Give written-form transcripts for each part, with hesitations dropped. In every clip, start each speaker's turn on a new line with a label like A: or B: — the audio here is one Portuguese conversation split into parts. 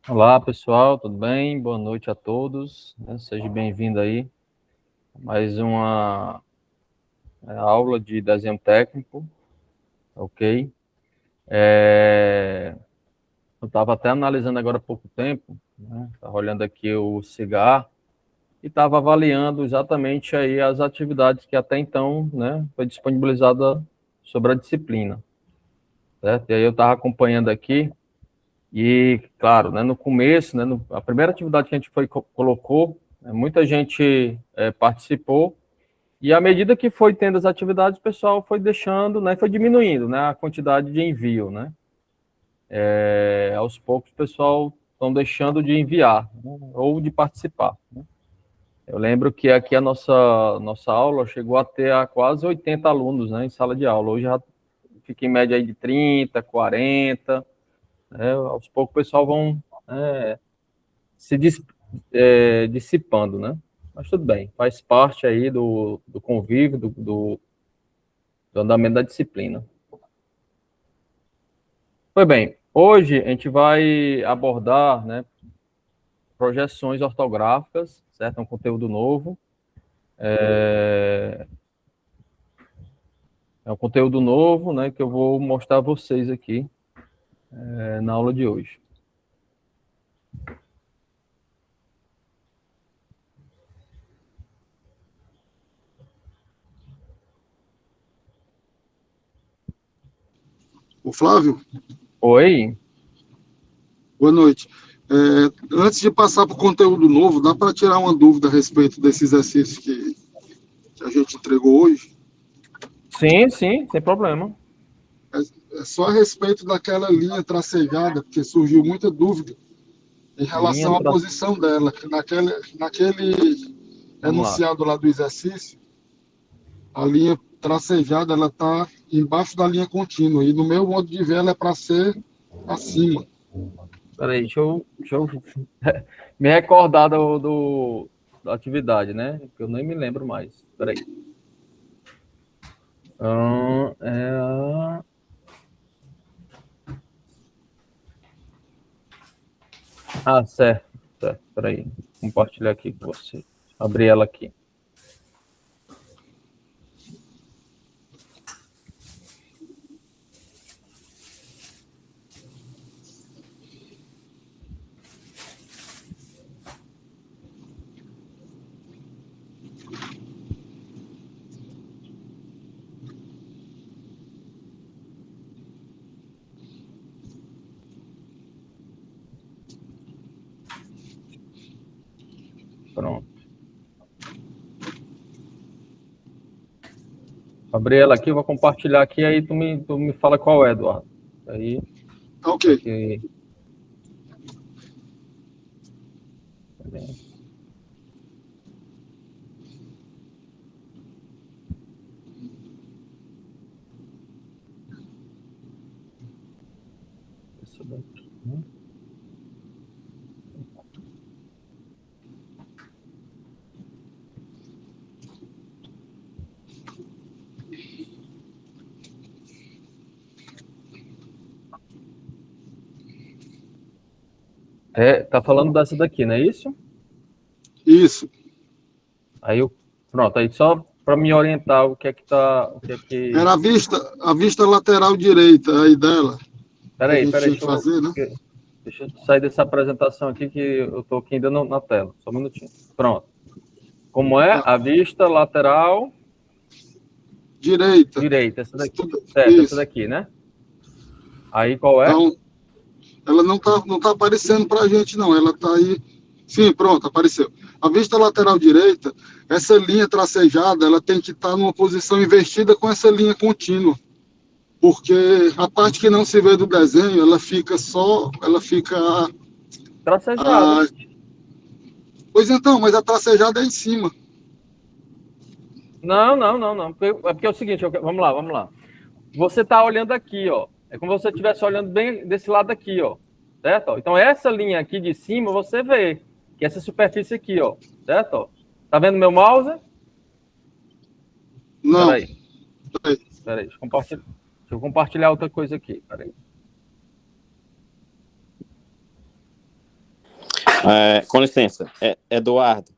A: Olá, pessoal, tudo bem? Boa noite a todos, né? Seja bem-vindo aí a mais uma aula de desenho técnico, ok? Eu estava até analisando agora há pouco tempo, né? Estava olhando aqui o CIGAR e estava avaliando exatamente aí as atividades que até então, né, foi disponibilizada sobre a disciplina, certo? E aí eu estava acompanhando aqui e, claro, né, no começo, né, a primeira atividade que a gente colocou, né, muita gente participou. E à medida que foi tendo as atividades, o pessoal foi deixando, né, foi diminuindo, né, a quantidade de envio, né. Aos poucos o pessoal estão deixando de enviar, né, ou de participar, né. Eu lembro que aqui a nossa aula chegou a ter quase 80 alunos, né, em sala de aula. Hoje já fica em média aí de 30, 40, né, aos poucos o pessoal vão se dissipando, né. Mas tudo bem, faz parte aí do convívio, do andamento da disciplina. Pois bem, hoje a gente vai abordar, né, projeções ortográficas, certo? É um conteúdo novo. É um conteúdo novo, né, que eu vou mostrar a vocês aqui na aula de hoje.
B: O Flávio,
A: Oi?
B: boa noite. Antes de passar para o conteúdo novo, dá para tirar uma dúvida a respeito desse exercício que a gente entregou hoje?
A: Sim, sim, sem problema.
B: É só a respeito daquela linha tracejada, porque surgiu muita dúvida em
A: Linha
B: relação à
A: tra...
B: posição dela. Naquele
A: Vamos lá.
B: enunciado lá do exercício, a linha tracejada ela está embaixo da linha contínua, e no meu modo de ver ela é para ser acima.
A: Peraí, deixa eu me recordar da atividade, né? Que eu nem me lembro mais. Peraí. Hum, é... certo, certo. Peraí. Vou compartilhar aqui com você. Abri ela aqui. Pronto. Abri ela aqui, vou compartilhar aqui, aí tu me fala qual é, Eduardo. Aí,
B: Ok.
A: aqui. Essa daqui. Tá falando dessa daqui, não é isso?
B: Isso.
A: Aí eu, pronto, aí só para me orientar o que é que tá, o que é que...
B: Era a vista lateral direita aí dela, que a
A: Peraí,
B: gente tinha que
A: deixa eu,
B: fazer, né?
A: deixa eu sair dessa apresentação aqui que eu tô aqui ainda na tela, só um minutinho. Pronto. Como é?
B: Tá.
A: A vista lateral
B: Direita.
A: direita, essa daqui. Certo, essa
B: Isso.
A: daqui, né? Aí qual é?
B: Então, ela não tá aparecendo para a gente, não. Ela está aí. Sim, pronto, apareceu. A vista lateral direita, essa linha tracejada, ela tem que estar numa posição invertida com essa linha contínua. Porque a parte que não se vê do desenho, ela fica.
A: Tracejada.
B: A, pois então, mas a tracejada é em cima.
A: Não, não, não, não. É porque é o seguinte, vamos lá, vamos lá. Você está olhando aqui, ó. É como se você estivesse olhando bem desse lado aqui, ó. Certo? Então, essa linha aqui de cima, você vê. Que é essa superfície aqui, ó. Certo? Tá vendo meu mouse? Espera
B: Não.
A: aí. Espera aí. Deixa eu compartilhar outra coisa aqui. Espera aí.
C: Com licença, Eduardo,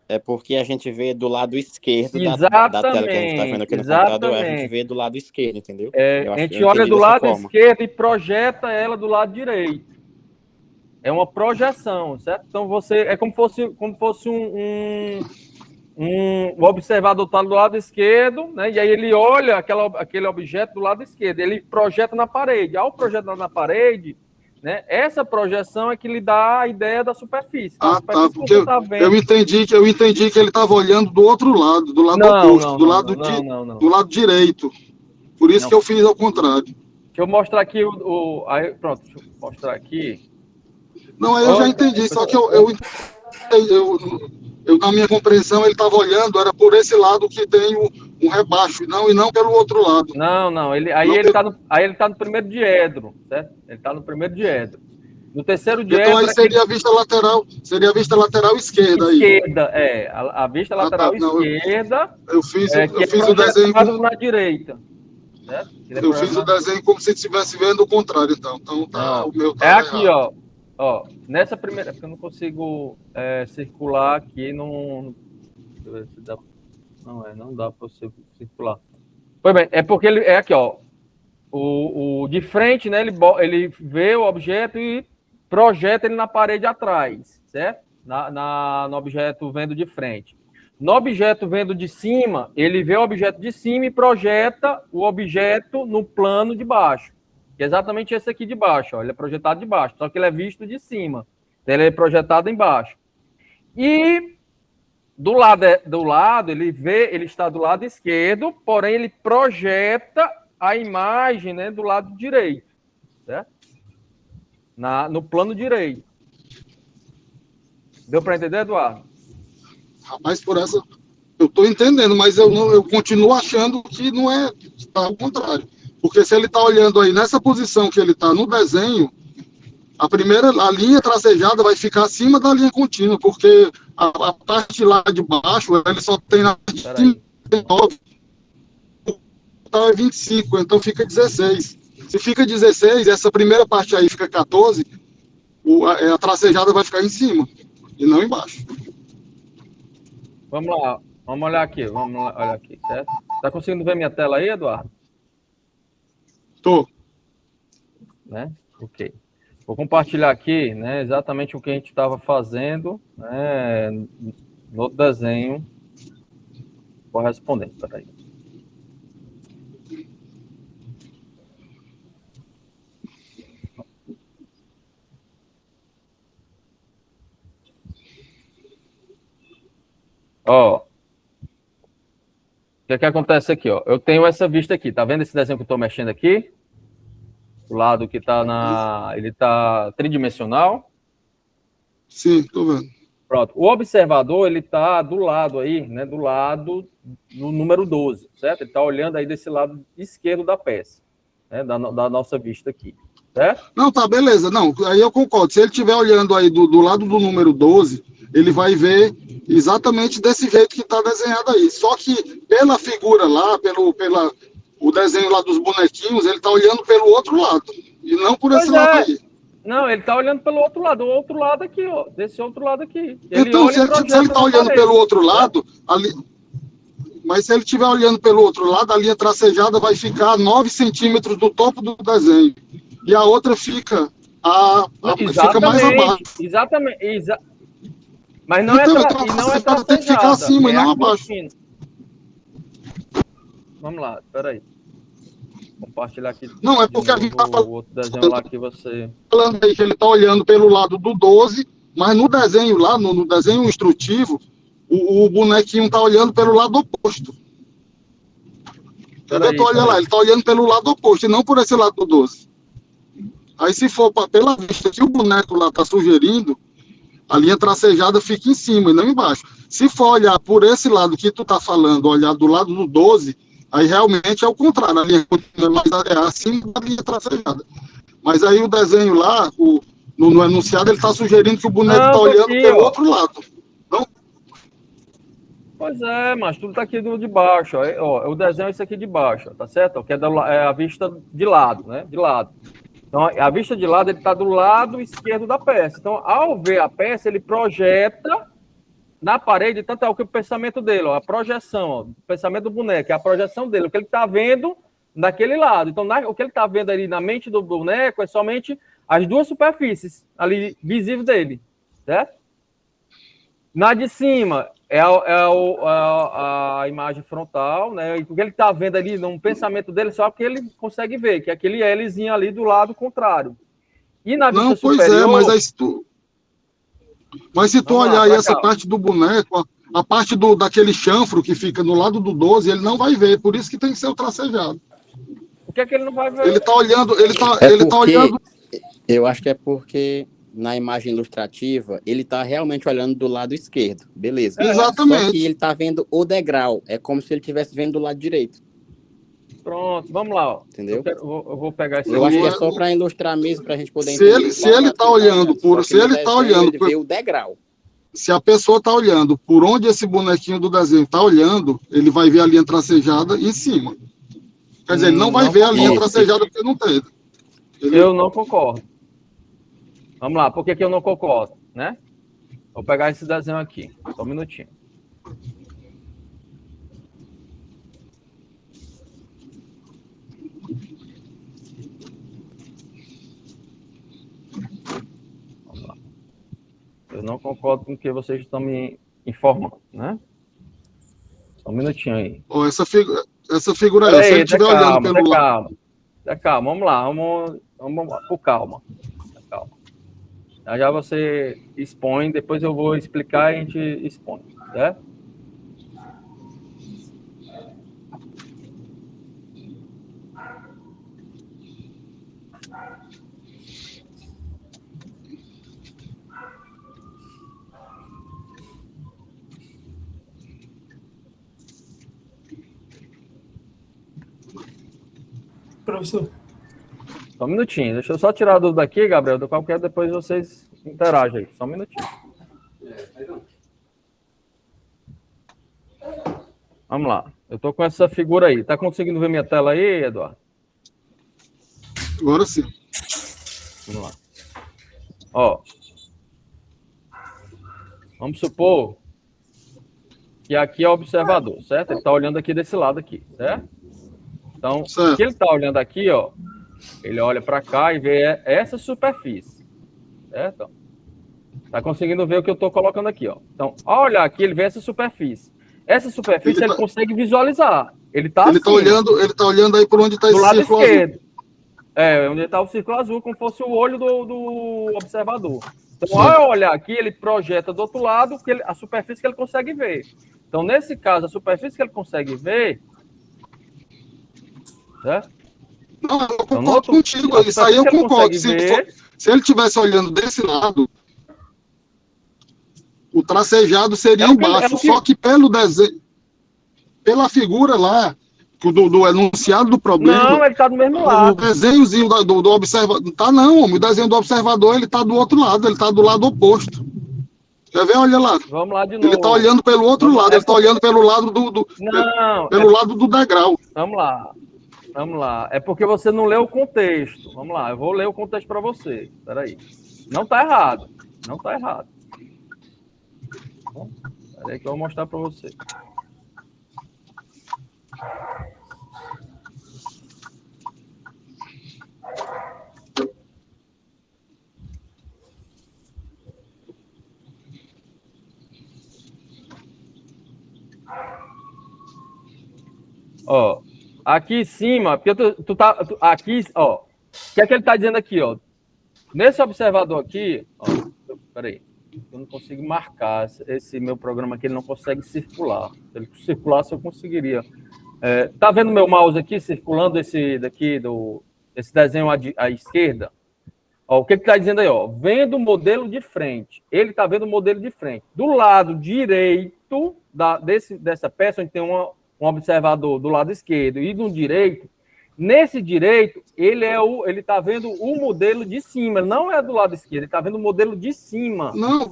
C: é porque a gente vê do lado esquerdo da tela que a gente está vendo aqui no computador, a gente vê do lado esquerdo, entendeu?
A: A gente olha do lado esquerdo e projeta ela do lado direito. É uma projeção, certo? Então é como fosse um observador está do lado esquerdo, né? E aí ele olha aquele objeto do lado esquerdo, ele projeta na parede. Ao projetar na parede, né? Essa projeção é que lhe dá a ideia da superfície.
B: Tá, porque eu entendi que ele estava olhando do outro lado, do lado oposto, do lado direito. Por isso que eu fiz ao contrário.
A: Deixa eu mostrar aqui aí, pronto, deixa eu mostrar aqui.
B: Não, aí eu já entendi, só que eu na minha compreensão, ele estava olhando, era por esse lado que tem um rebaixo, e não pelo outro lado.
A: Não, ele está no primeiro diedro, certo? Ele está no primeiro diedro. No terceiro diedro...
B: Então aí seria a vista lateral esquerda.
A: Esquerda, a vista lateral esquerda.
B: Eu fiz o desenho
A: na direita. Certo?
B: Eu fiz o desenho como se estivesse vendo o contrário, então. Então o meu tá
A: aqui, errado. Ó, nessa primeira, porque eu não consigo circular aqui, deixa eu ver se dá. Não dá para você circular. Pois bem, é porque ele é aqui, ó. O de frente, né? Ele vê o objeto e projeta ele na parede atrás, certo? No objeto vendo de frente. No objeto vendo de cima, ele vê o objeto de cima e projeta o objeto no plano de baixo. Que é exatamente esse aqui de baixo, ó. Ele é projetado de baixo, só que ele é visto de cima. Então, ele é projetado embaixo. E do lado ele está do lado esquerdo, porém ele projeta a imagem, né, do lado direito, certo? No plano direito. Deu para entender, Eduardo?
B: Rapaz, por essa eu estou entendendo, mas eu continuo achando que não é, está ao contrário. Porque se ele está olhando aí nessa posição que ele está no desenho, a linha tracejada vai ficar acima da linha contínua, porque a parte lá de baixo, ele só tem na 9, então é 25, então fica 16. Se fica 16, essa primeira parte aí fica 14, a tracejada vai ficar em cima, e não embaixo.
A: Vamos lá, vamos olhar aqui, certo? Tá conseguindo ver minha tela aí, Eduardo?
B: Tô.
A: Né? Ok. Vou compartilhar aqui, né, exatamente o que a gente estava fazendo, né, no desenho correspondente. Peraí. Ó, o que acontece aqui, ó? Eu tenho essa vista aqui, tá vendo esse desenho que eu estou mexendo aqui? O lado que está ele está tridimensional.
B: Sim, tô vendo.
A: Pronto. O observador, ele está do lado aí, né? Do lado do número 12, certo? Ele está olhando aí desse lado esquerdo da peça, né? Da nossa vista aqui, certo?
B: Não, tá, beleza. Não, aí eu concordo. Se ele estiver olhando aí do lado do número 12, ele vai ver exatamente desse jeito que está desenhado aí. Só que pela figura lá, o desenho lá dos bonequinhos, ele está olhando pelo outro lado, e não por esse lado aí.
A: Não, ele está olhando pelo outro lado, o outro lado aqui, ó, desse outro lado aqui.
B: Então, se ele está olhando pelo outro lado, mas se ele estiver olhando pelo outro lado, a linha tracejada vai ficar a 9 centímetros do topo do desenho, e a outra fica, fica mais abaixo.
A: Exatamente. Mas não
B: então,
A: não é tracejada.
B: Tem que ficar acima e não abaixo.
A: Vamos lá, peraí. Compartilhar aqui.
B: Não, é porque a gente está falando.
A: O outro desenho lá que você.
B: Falando aí que ele está olhando pelo lado do 12, mas no desenho lá, no desenho instrutivo, o bonequinho está olhando pelo lado oposto. Entendeu? Olha lá, ele está olhando pelo lado oposto e não por esse lado do 12. Aí, se for pela vista que o boneco lá está sugerindo, a linha tracejada fica em cima e não embaixo. Se for olhar por esse lado que tu está falando, olhar do lado do 12, aí realmente é o contrário, a linha é acima da linha tracejada. Mas aí o desenho lá, no enunciado, ele está sugerindo que o boneco está olhando pelo outro lado. Não?
A: Pois é, mas tudo está aqui de baixo. Ó, o desenho é esse aqui de baixo, tá certo? Que é a vista de lado, né? De lado. Então, a vista de lado, ele está do lado esquerdo da peça. Então, ao ver a peça, ele projeta na parede, tanto é o que o pensamento dele, ó, a projeção, ó, o pensamento do boneco, é a projeção dele, o que ele está vendo daquele lado. Então, o que ele está vendo ali na mente do boneco é somente as duas superfícies ali visíveis dele, certo? Na de cima é a imagem frontal, né? E o que ele está vendo ali no pensamento dele, só que ele consegue ver, que é aquele Lzinho ali do lado contrário. E na vista superior...
B: Não, pois é, mas se tu olhar aí essa parte do boneco, a parte daquele chanfro que fica no lado do 12, ele não vai ver, por isso que tem que ser o tracejado.
A: Por que ele não vai ver?
B: Ele tá olhando, ele tá olhando...
C: Eu acho que é porque na imagem ilustrativa, ele tá realmente olhando do lado esquerdo, beleza.
B: Exatamente.
C: Só que ele tá vendo o degrau, é como se ele estivesse vendo do lado direito.
A: Pronto, vamos lá. Ó.
C: Entendeu?
A: Eu vou pegar esse.
C: Eu acho que é só para ilustrar mesmo, para a gente poder
B: entender. Se ele tá olhando por... Se ele tá olhando...
C: Ele vê o degrau.
B: Se a pessoa tá olhando por onde esse bonequinho do desenho tá olhando, ele vai ver a linha tracejada em cima. Quer dizer, ele não vai ver a linha tracejada porque não tem.
A: Eu não concordo. Vamos lá, por que eu não concordo, né? Vou pegar esse desenho aqui, só um minutinho. Vamos lá. Eu não concordo com o que vocês estão me informando, né? Só um minutinho aí.
B: Oh, essa figura aí, se ele estiver olhando pelo lado...
A: Calma, vamos lá, vamos com calma. Calma. Já você expõe, depois eu vou explicar e a gente expõe, certo?
D: Professor.
A: Só um minutinho, deixa eu só tirar a dúvida aqui, Gabriel, do qualquer, depois vocês interagem aí, só um minutinho. Vamos lá, eu tô com essa figura aí, tá conseguindo ver minha tela aí, Eduardo?
B: Agora sim.
A: Vamos lá. Ó, vamos supor que aqui é o observador, certo? Ele tá olhando aqui desse lado aqui, certo? Então, o que ele tá olhando aqui, ó, ele olha para cá e vê essa superfície, certo? Tá conseguindo ver o que eu estou colocando aqui, ó. Então, ao olhar aqui, ele vê essa superfície. Essa superfície ele consegue visualizar. Ele tá
B: olhando aí por onde está esse círculo
A: esquerdo. Azul. É, onde está o círculo azul, como fosse o olho do observador. Então, ao olhar aqui, ele projeta do outro lado a superfície que ele consegue ver. Então, nesse caso, a superfície que ele consegue ver, certo?
B: Não, eu concordo contigo. Isso aí eu concordo. Se ele estivesse olhando desse lado, o tracejado seria embaixo. Só que pelo desenho, pela figura lá, do enunciado do problema...
A: Não, ele está do mesmo lado.
B: O desenhozinho do observador... Tá não, homem. O desenho do observador, ele está do outro lado. Ele está do lado oposto. Quer ver? Olha lá.
A: Vamos lá de novo.
B: Ele está olhando pelo outro lado. Ele está olhando pelo lado pelo lado do degrau.
A: Vamos lá. Vamos lá. É porque você não leu o contexto. Vamos lá, eu vou ler o contexto para você. Espera aí. Não está errado. Não está errado. Espera aí que eu vou mostrar para você. Ó. Aqui em cima, porque aqui, ó, o que é que ele está dizendo aqui, ó? Nesse observador aqui, ó, peraí, eu não consigo marcar esse meu programa aqui, ele não consegue circular. Se ele circulasse, eu conseguiria. Tá vendo meu mouse aqui circulando esse desenho à esquerda? Ó, o que ele está dizendo aí, ó? Vendo o modelo de frente. Ele está vendo o modelo de frente. Do lado direito dessa peça, onde tem um observador do lado esquerdo e do direito, nesse direito, ele está vendo o modelo de cima, não é do lado esquerdo, ele está vendo o modelo de cima.
B: Não,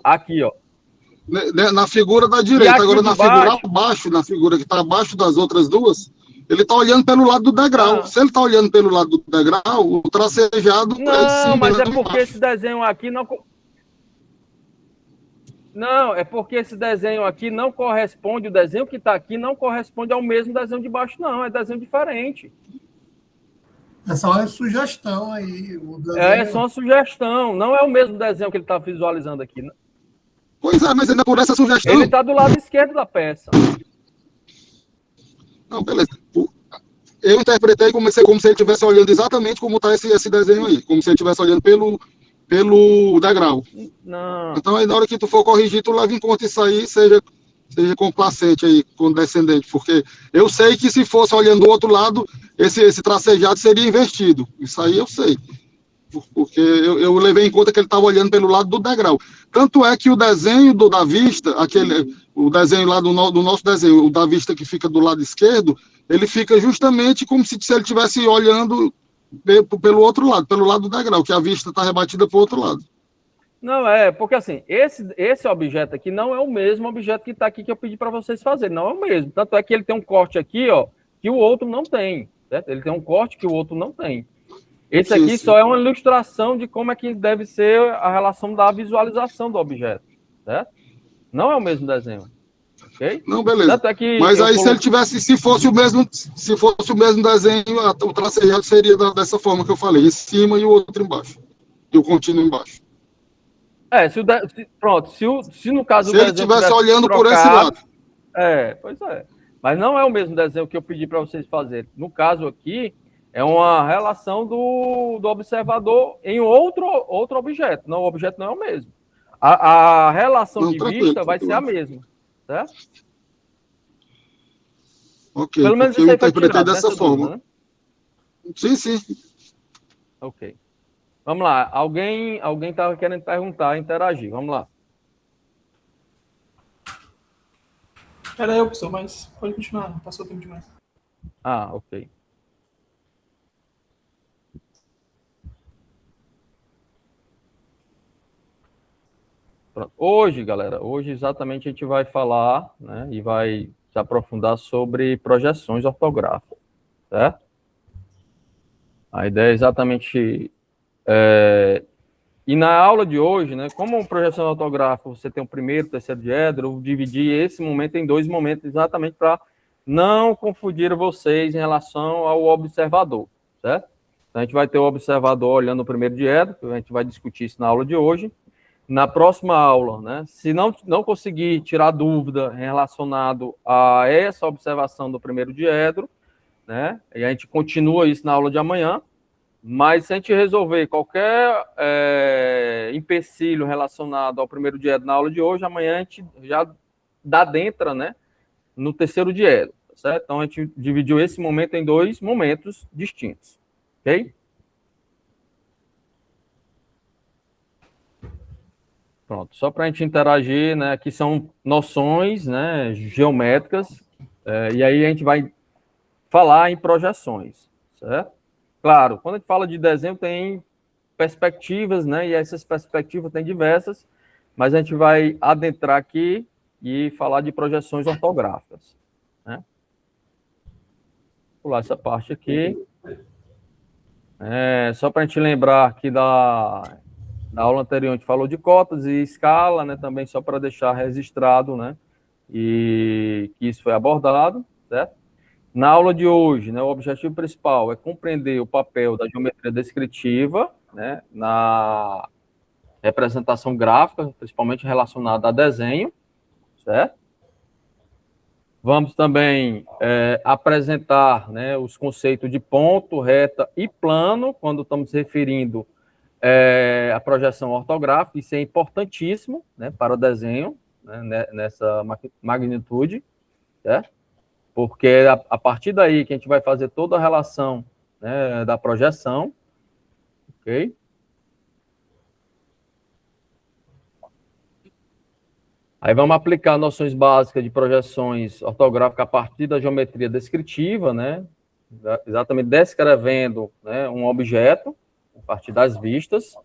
A: aqui, ó.
B: Na figura da direita, agora na figura abaixo, na figura que está abaixo das outras duas, Ele está olhando pelo lado do degrau. Se ele está olhando pelo lado do degrau, o tracejado...
A: Não, mas é porque esse desenho aqui não... Não, é porque esse desenho aqui não corresponde, o desenho que está aqui não corresponde ao mesmo desenho de baixo, não, é desenho diferente.
D: É só uma sugestão aí.
A: É só uma sugestão, não é o mesmo desenho que ele está visualizando aqui.
B: Pois é, mas ainda por essa sugestão...
A: Ele está do lado esquerdo da peça.
B: Não, beleza. Eu interpretei como se ele estivesse olhando exatamente como está esse desenho aí, como se ele estivesse olhando pelo degrau.
A: Não.
B: Então, aí, na hora que tu for corrigir, tu leva em conta isso aí, seja complacente aí, condescendente, porque eu sei que se fosse olhando do outro lado, esse tracejado seria invertido. Isso aí eu sei. Porque eu levei em conta que ele estava olhando pelo lado do degrau. Tanto é que o desenho da vista, o desenho lá do nosso desenho, o da vista que fica do lado esquerdo, ele fica justamente como se ele estivesse olhando pelo outro lado, pelo lado do degrau, que a vista está rebatida para o outro lado.
A: Não, porque assim, esse objeto aqui não é o mesmo objeto que está aqui que eu pedi para vocês fazerem, não é o mesmo. Tanto é que ele tem um corte aqui, ó, que o outro não tem, certo? Ele tem um corte que o outro não tem. Esse aqui só é uma ilustração de como é que deve ser a relação da visualização do objeto, certo? Não é o mesmo desenho, ok?
B: Não, beleza. Mas aí se fosse o mesmo desenho, o tracejado seria dessa forma que eu falei, em cima e o outro embaixo, e o contínuo embaixo.
A: Se no caso
B: se ele estivesse olhando trocado, por esse lado.
A: Pois é. Mas não é o mesmo desenho que eu pedi para vocês fazerem. No caso aqui, é uma relação do observador em outro objeto. Não, o objeto não é o mesmo. A relação de vista vai ser a mesma, certo?
B: Ok,
A: pelo menos
B: eu interpretei dessa forma.
A: Dúvida, né?
B: Sim.
A: Ok. Vamos lá. Alguém estava querendo perguntar, interagir. Vamos lá.
E: Era eu, professor, mas pode continuar. Passou o tempo demais.
A: Ok. Pronto. Hoje, galera, exatamente a gente vai falar, né, e vai se aprofundar sobre projeções ortográficas, certo? A ideia é exatamente... E na aula de hoje, né, como projeção ortográfica, você tem o primeiro, o terceiro diedro, eu dividi esse momento em dois momentos exatamente para não confundir vocês em relação ao observador, certo? Então, a gente vai ter o observador olhando o primeiro diedro, a gente vai discutir isso na aula de hoje. Na próxima aula, né, se não conseguir tirar dúvida relacionado a essa observação do primeiro diedro, né, e a gente continua isso na aula de amanhã, mas se a gente resolver qualquer empecilho relacionado ao primeiro diedro na aula de hoje, amanhã a gente já dá dentro, né, no terceiro diedro, certo? Então a gente dividiu esse momento em dois momentos distintos, ok? Pronto, só para a gente interagir, né, aqui são noções, né, geométricas, e aí a gente vai falar em projeções, certo? Claro, quando a gente fala de desenho tem perspectivas, né, e essas perspectivas tem diversas, mas a gente vai adentrar aqui e falar de projeções ortográficas, né? Vou pular essa parte aqui. Só para a gente lembrar aqui na aula anterior a gente falou de cotas e escala, né, também só para deixar registrado, né, e que isso foi abordado, certo? Na aula de hoje, né, o objetivo principal é compreender o papel da geometria descritiva, né, na representação gráfica, principalmente relacionada a desenho, certo? Vamos também apresentar, né, os conceitos de ponto, reta e plano, quando estamos se referindo a projeção ortográfica. Isso é importantíssimo, né, para o desenho, né, nessa magnitude, certo? Porque é a partir daí que a gente vai fazer toda a relação, né, da projeção, ok? Aí vamos aplicar noções básicas de projeções ortográficas a partir da geometria descritiva, né, exatamente descrevendo, né, um objeto, a partir das vistas,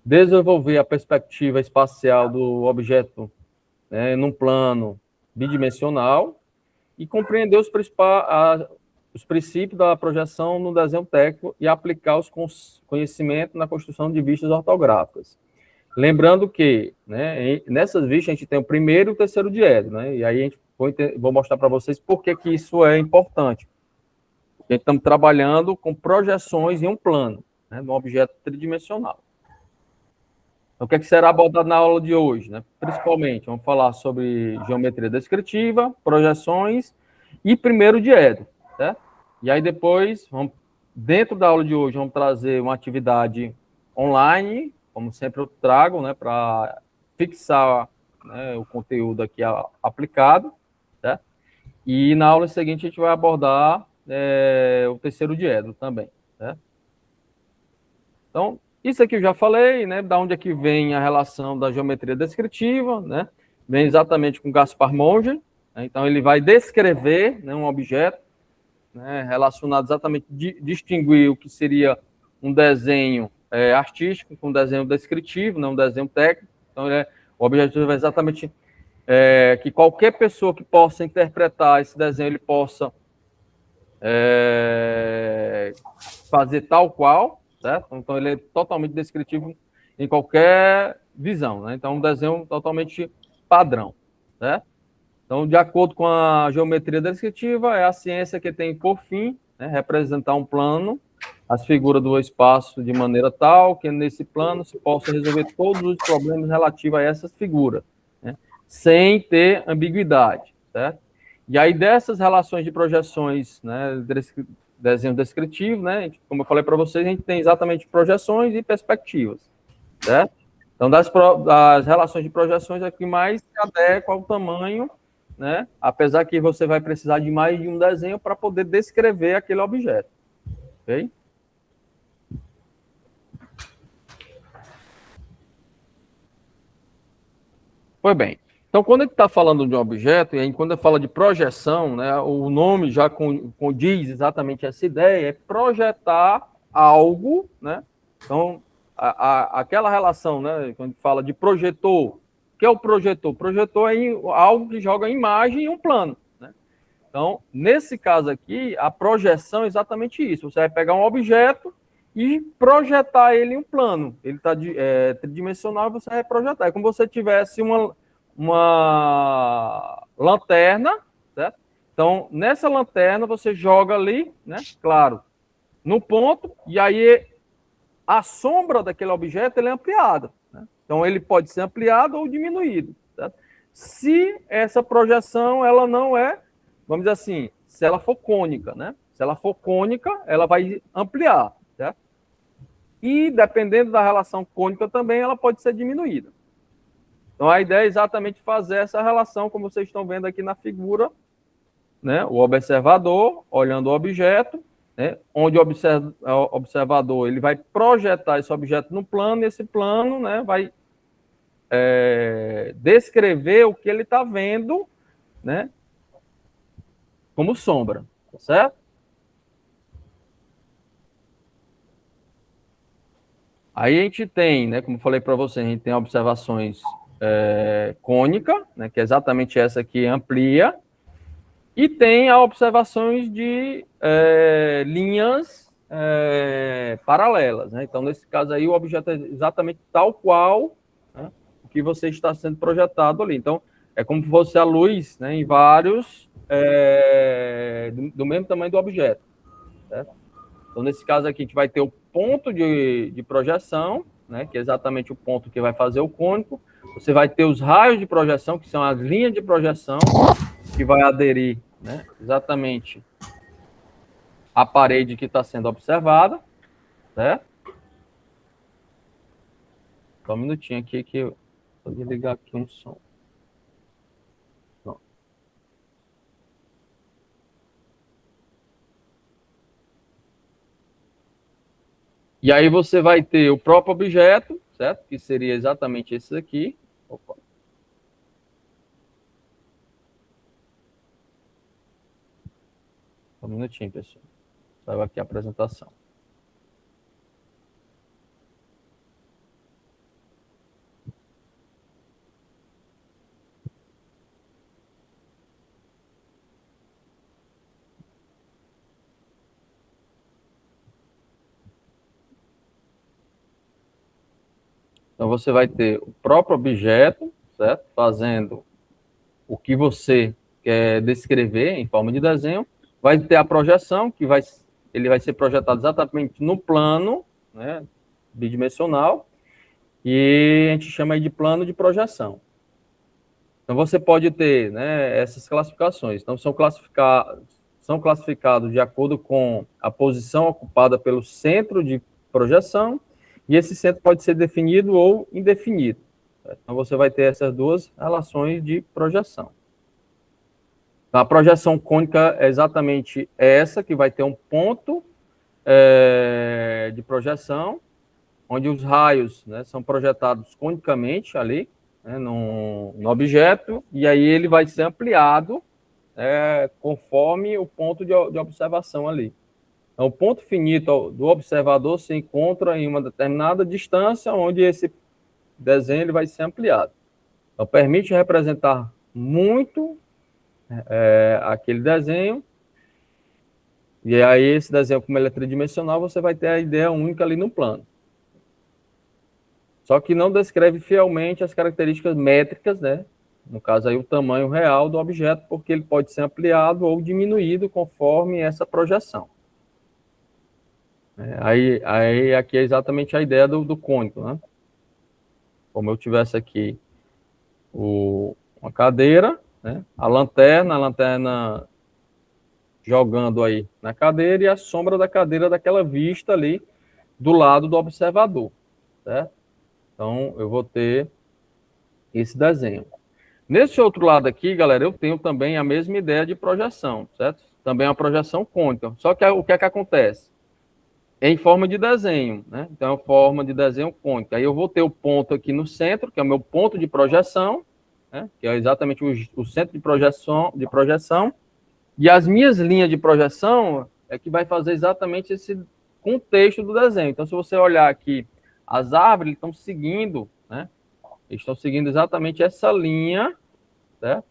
A: desenvolver a perspectiva espacial do objeto, né, num plano bidimensional, e compreender os princípios da projeção no desenho técnico e aplicar os conhecimentos na construção de vistas ortográficas. Lembrando que, né, nessas vistas a gente tem o primeiro e o terceiro diédro, né, e aí a gente vou mostrar para vocês por que isso é importante. Porque estamos trabalhando com projeções em um plano, né, num objeto tridimensional. Então, o que será abordado na aula de hoje? Né? Principalmente, vamos falar sobre geometria descritiva, projeções e primeiro diédro. Certo? E aí depois, dentro da aula de hoje, vamos trazer uma atividade online, como sempre eu trago, né, para fixar, né, o conteúdo aqui aplicado. Certo? E na aula seguinte a gente vai abordar o terceiro diédro também. Certo? Então, isso aqui eu já falei, né? Da onde é que vem a relação da geometria descritiva, né? Vem exatamente com Gaspar Monge, né? Então ele vai descrever, né, um objeto, né, relacionado exatamente, distinguir o que seria um desenho artístico com um desenho descritivo, né, um desenho técnico. Então o objetivo é exatamente que qualquer pessoa que possa interpretar esse desenho, ele possa fazer tal qual, certo? Então, ele é totalmente descritivo em qualquer visão, né? Então, um desenho totalmente padrão, certo? Então, de acordo com a geometria descritiva, é a ciência que tem por fim, né, representar um plano, as figuras do espaço de maneira tal que nesse plano se possa resolver todos os problemas relativos a essas figuras, né, sem ter ambiguidade, certo? E aí, dessas relações de projeções, né, desenho descritivo, né, como eu falei para vocês, a gente tem exatamente projeções e perspectivas, certo? Então, das relações de projeções é que mais se adequa ao tamanho, né, apesar que você vai precisar de mais de um desenho para poder descrever aquele objeto, ok? Pois bem, então quando a gente está falando de um objeto, e aí quando fala de projeção, né, o nome já condiz exatamente essa ideia, é projetar algo, né? Então, aquela relação, né, quando fala de projetor, o que é o projetor? Projetor é algo que joga imagem em um plano, né? Então, nesse caso aqui, a projeção é exatamente isso. Você vai pegar um objeto e projetar ele em um plano. Ele está tridimensional, você vai projetar. É como se você tivesse uma lanterna, certo? Então, nessa lanterna, você joga ali, né? Claro, no ponto, e aí a sombra daquele objeto ele é ampliada. Né? Então, ele pode ser ampliado ou diminuído. Certo? Se essa projeção ela não é, vamos dizer assim, se ela for cônica, né? Se ela for cônica, ela vai ampliar. Certo? E, dependendo da relação cônica também, ela pode ser diminuída. Então, a ideia é exatamente fazer essa relação, como vocês estão vendo aqui na figura, né? O observador olhando o objeto, né, onde o observador ele vai projetar esse objeto no plano, e esse plano, né, vai descrever o que ele está vendo, né, como sombra, tá certo? Aí a gente tem, né, como falei para você, a gente tem observações cônica, né, que é exatamente essa que amplia, e tem as observações de linhas paralelas. Né? Então, nesse caso aí, o objeto é exatamente tal qual, né, o que você está sendo projetado ali. Então, é como se fosse a luz, né, em vários do mesmo tamanho do objeto. Certo? Então, nesse caso aqui, a gente vai ter o ponto de projeção, né, que é exatamente o ponto que vai fazer o cônico. Você vai ter os raios de projeção, que são as linhas de projeção, que vai aderir, né, exatamente a parede que está sendo observada, certo? Só um minutinho aqui que eu vou desligar aqui um som. Pronto. E aí você vai ter o próprio objeto, certo? Que seria exatamente esse aqui. Opa. Só um minutinho, pessoal. Saiu aqui a apresentação. Então, você vai ter o próprio objeto, certo? Fazendo o que você quer descrever em forma de desenho. Vai ter a projeção, ele vai ser projetado exatamente no plano, né, bidimensional, e a gente chama aí de plano de projeção. Então, você pode ter, né, essas classificações. Então, são classificados de acordo com a posição ocupada pelo centro de projeção, e esse centro pode ser definido ou indefinido. Então, você vai ter essas duas relações de projeção. A projeção cônica é exatamente essa, que vai ter um ponto de projeção, onde os raios, né, são projetados conicamente ali, né, no objeto, e aí ele vai ser ampliado conforme o ponto de observação ali. Então, o ponto finito do observador se encontra em uma determinada distância, onde esse desenho ele vai ser ampliado. Então, permite representar muito aquele desenho, e aí esse desenho, como ele é tridimensional, você vai ter a ideia única ali no plano. Só que não descreve fielmente as características métricas, né? No caso aí, o tamanho real do objeto, porque ele pode ser ampliado ou diminuído conforme essa projeção. Aí aqui é exatamente a ideia do cônico, né? Como eu tivesse aqui uma cadeira, né? A lanterna jogando aí na cadeira, e a sombra da cadeira daquela vista ali do lado do observador, certo? Então, eu vou ter esse desenho. Nesse outro lado aqui, galera, eu tenho também a mesma ideia de projeção, certo? Também é uma projeção cônica. Só que o que é que acontece? Em forma de desenho, né? Então, é forma de desenho cônica. Aí eu vou ter o ponto aqui no centro, que é o meu ponto de projeção, né? Que é exatamente o centro de projeção, e as minhas linhas de projeção é que vai fazer exatamente esse contexto do desenho. Então, se você olhar aqui, as árvores estão seguindo, né? Eles estão seguindo exatamente essa linha, certo?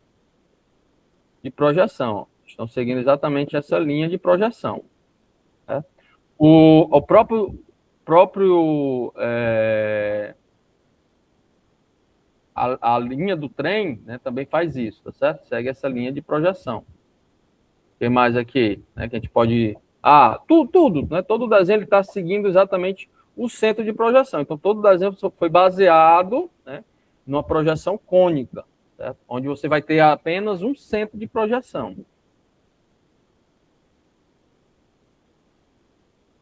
A: De projeção. Estão seguindo exatamente essa linha de projeção. Certo? O próprio a linha do trem, né, também faz isso, tá certo? Segue essa linha de projeção. O que mais aqui? Né, que a gente pode... tudo, né? Todo o desenho está seguindo exatamente o centro de projeção. Então, todo o desenho foi baseado, né, numa projeção cônica, certo? Onde você vai ter apenas um centro de projeção.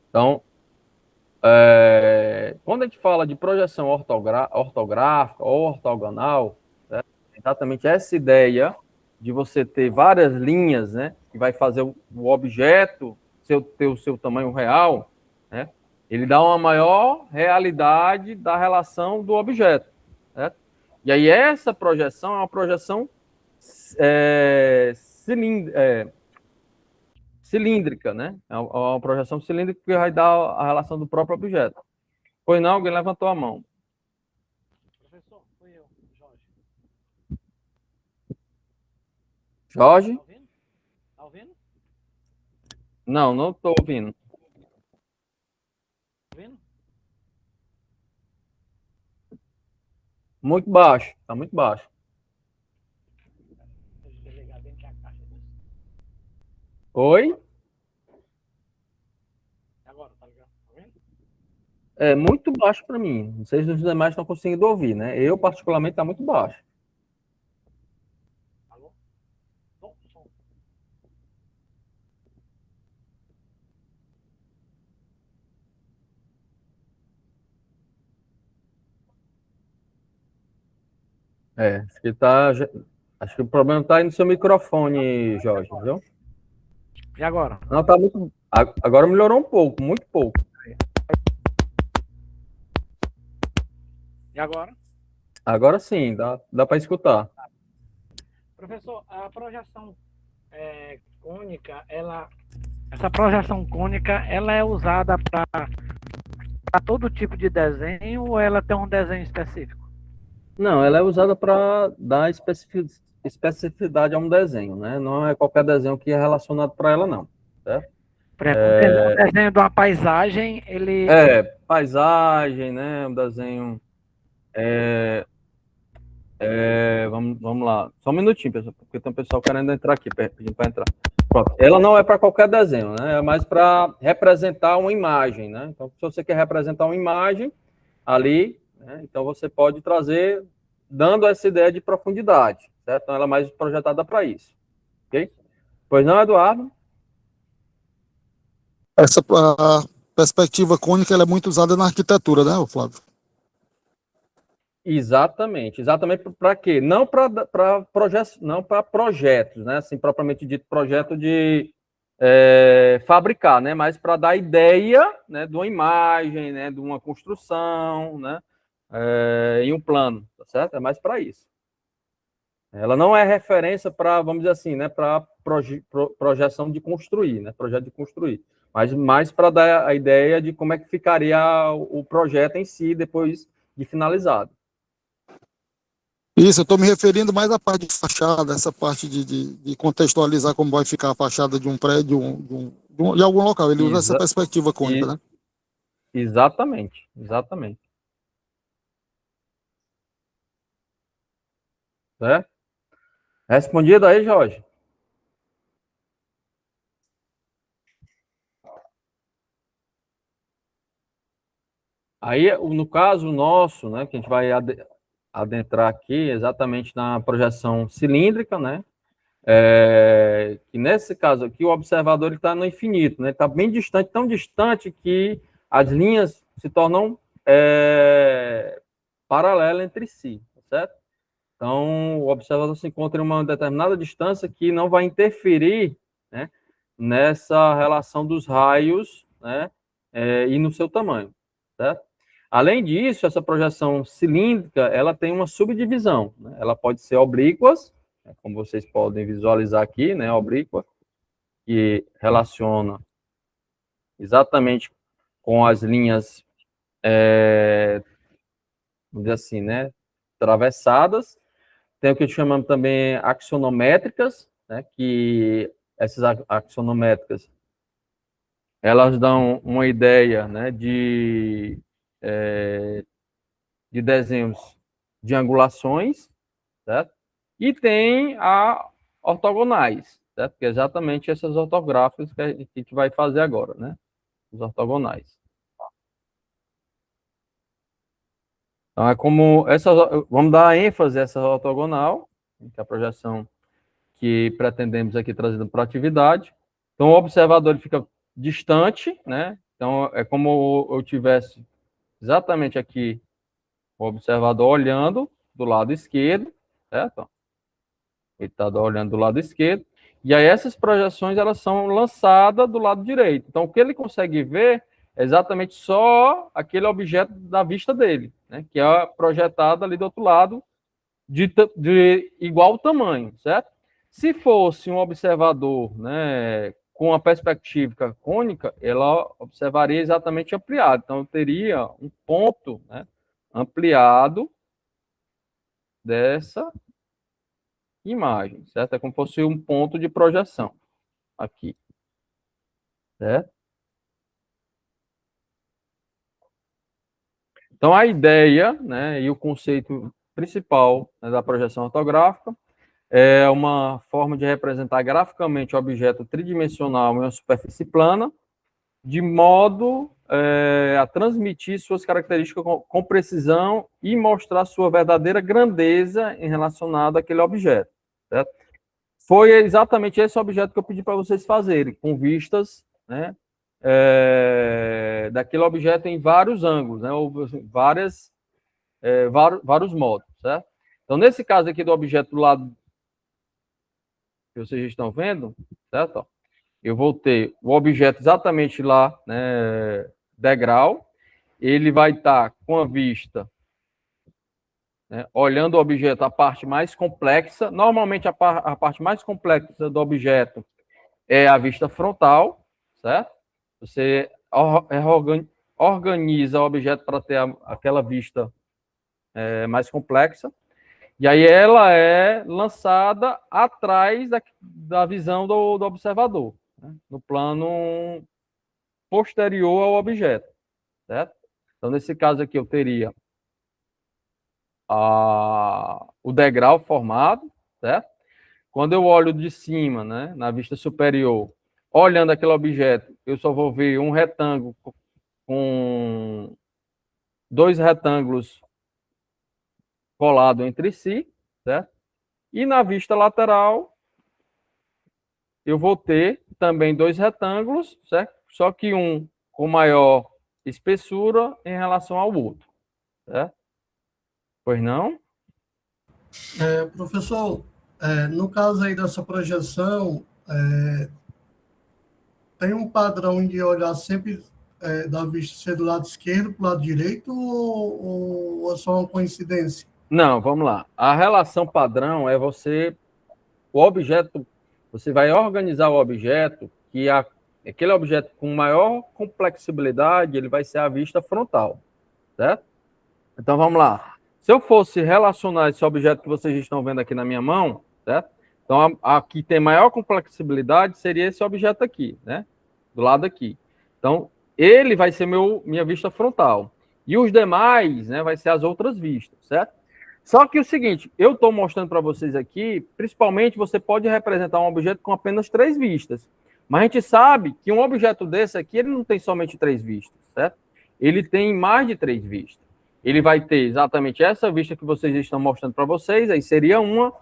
A: Então, quando a gente fala de projeção ortográfica ou ortogonal, né, exatamente essa ideia de você ter várias linhas, né, que vai fazer o objeto ter o seu tamanho real, né, ele dá uma maior realidade da relação do objeto, certo? E aí essa projeção é uma projeção cilíndrica, né? É uma projeção cilíndrica que vai dar a relação do próprio objeto. Pois não? Alguém levantou a mão.
F: Professor, fui eu, Jorge.
A: Jorge?
F: Tá ouvindo? Tá ouvindo?
A: Não estou ouvindo.
F: Tá ouvindo?
A: Muito baixo, está muito baixo. Oi?
F: Agora, tá ligado? Tá ouvindo?
A: É muito baixo para mim. Não sei se os demais estão conseguindo ouvir, né? Eu, particularmente, está muito baixo.
F: Alô? Som.
A: Acho que o problema está aí no seu microfone, Jorge, viu?
F: E agora?
A: Não, tá muito. Agora melhorou um pouco, muito pouco.
F: E agora?
A: Agora sim, dá para escutar.
F: Professor, a projeção cônica, essa projeção cônica, ela é usada para todo tipo de desenho ou ela tem um desenho específico?
A: Não, ela é usada para dar especificidade a um desenho, né? Não é qualquer desenho que é relacionado para ela, não. Certo?
F: Por exemplo, o desenho de uma paisagem, ele...
A: paisagem, né? Um desenho Vamos lá. Só um minutinho, pessoal, porque tem um pessoal querendo entrar aqui, pedindo para entrar. Pronto. Ela não é para qualquer desenho, né? É mais para representar uma imagem, né? Então, se você quer representar uma imagem ali, né? Então você pode trazer, dando essa ideia de profundidade, certo? Então, ela é mais projetada para isso, ok? Pois não, Eduardo?
B: Essa a perspectiva cônica ela é muito usada na arquitetura, né, Flávio?
A: Exatamente para quê? Não para projetos, não para projetos, né? Assim, propriamente dito, projeto de fabricar, né? Mas para dar ideia, né, de uma imagem, né, de uma construção, né? E um plano, tá certo? É mais para isso. Ela não é referência para, vamos dizer assim, né, para projeção de construir, né? Projeto de construir, mas mais para dar a ideia de como é que ficaria o projeto em si depois de finalizado.
B: Isso, eu estou me referindo mais à parte de fachada, essa parte de contextualizar como vai ficar a fachada de um prédio, de algum local. Ele usa essa perspectiva cônica, né?
A: Exatamente. Certo? Respondido aí, Jorge? Aí, no caso nosso, né, que a gente vai adentrar aqui exatamente na projeção cilíndrica, né? Que nesse caso aqui o observador está no infinito, né? Está bem distante, tão distante que as linhas se tornam paralelas entre si, certo? Então, o observador se encontra em uma determinada distância que não vai interferir, né, nessa relação dos raios, né, e no seu tamanho, certo? Além disso, essa projeção cilíndrica, ela tem uma subdivisão, né? Ela pode ser oblíquas, né, como vocês podem visualizar aqui, né, oblíqua, que relaciona exatamente com as linhas, vamos dizer assim, né, atravessadas. Tem o que chamamos também axonométricas, né, que essas axonométricas, elas dão uma ideia, né, de desenhos de angulações, certo? E tem a ortogonais, certo? Que é exatamente essas ortográficas que a gente vai fazer agora, né? Os ortogonais. Então, é como vamos dar ênfase a essa ortogonal, que é a projeção que pretendemos aqui trazer para a atividade. Então, o observador fica distante, né? Então, é como eu tivesse exatamente aqui o observador olhando do lado esquerdo, certo? Ele está olhando do lado esquerdo. E aí essas projeções, elas são lançadas do lado direito. Então, o que ele consegue ver é exatamente só aquele objeto da vista dele, né? Que é projetado ali do outro lado de igual tamanho, certo? Se fosse um observador, né, com a perspectiva cônica, ela observaria exatamente ampliado. Então, eu teria um ponto, né, ampliado dessa imagem, certo? É como se fosse um ponto de projeção aqui, certo? Então, a ideia, né, e o conceito principal, né, da projeção ortográfica é uma forma de representar graficamente o objeto tridimensional em uma superfície plana, de modo a transmitir suas características com precisão e mostrar sua verdadeira grandeza em relacionado àquele objeto, certo? Foi exatamente esse objeto que eu pedi para vocês fazerem, com vistas, né, daquele objeto em vários ângulos, né, ou vários modos, certo? Então, nesse caso aqui do objeto do lado que vocês estão vendo, certo? Eu vou ter o objeto exatamente lá, né, degrau, ele vai estar com a vista, né, olhando o objeto, a parte mais complexa. Normalmente, a parte mais complexa do objeto é a vista frontal, certo? Você organiza o objeto para ter aquela vista mais complexa. E aí ela é lançada atrás da visão do observador, né, no plano posterior ao objeto, certo? Então, nesse caso aqui, eu teria o degrau formado, certo? Quando eu olho de cima, né, na vista superior, olhando aquele objeto, eu só vou ver um retângulo com 2 retângulos colados entre si, certo? E na vista lateral, eu vou ter também 2 retângulos, certo? Só que um com maior espessura em relação ao outro, certo? Pois não?
D: Professor, no caso aí dessa projeção, tem um padrão de olhar sempre da vista ser do lado esquerdo para o lado direito ou é só uma coincidência?
A: Não, vamos lá. A relação padrão é o objeto, você vai organizar o objeto que aquele objeto com maior complexibilidade, ele vai ser a vista frontal, certo? Então, vamos lá. Se eu fosse relacionar esse objeto que vocês estão vendo aqui na minha mão, certo? Então, a que tem maior complexibilidade seria esse objeto aqui, né? Do lado aqui. Então, ele vai ser minha vista frontal. E os demais, né, vai ser as outras vistas, certo? Só que o seguinte, eu estou mostrando para vocês aqui, principalmente você pode representar um objeto com apenas 3 vistas. Mas a gente sabe que um objeto desse aqui, ele não tem somente 3 vistas, certo? Ele tem mais de 3 vistas. Ele vai ter exatamente essa vista que vocês estão mostrando para vocês, aí seria uma.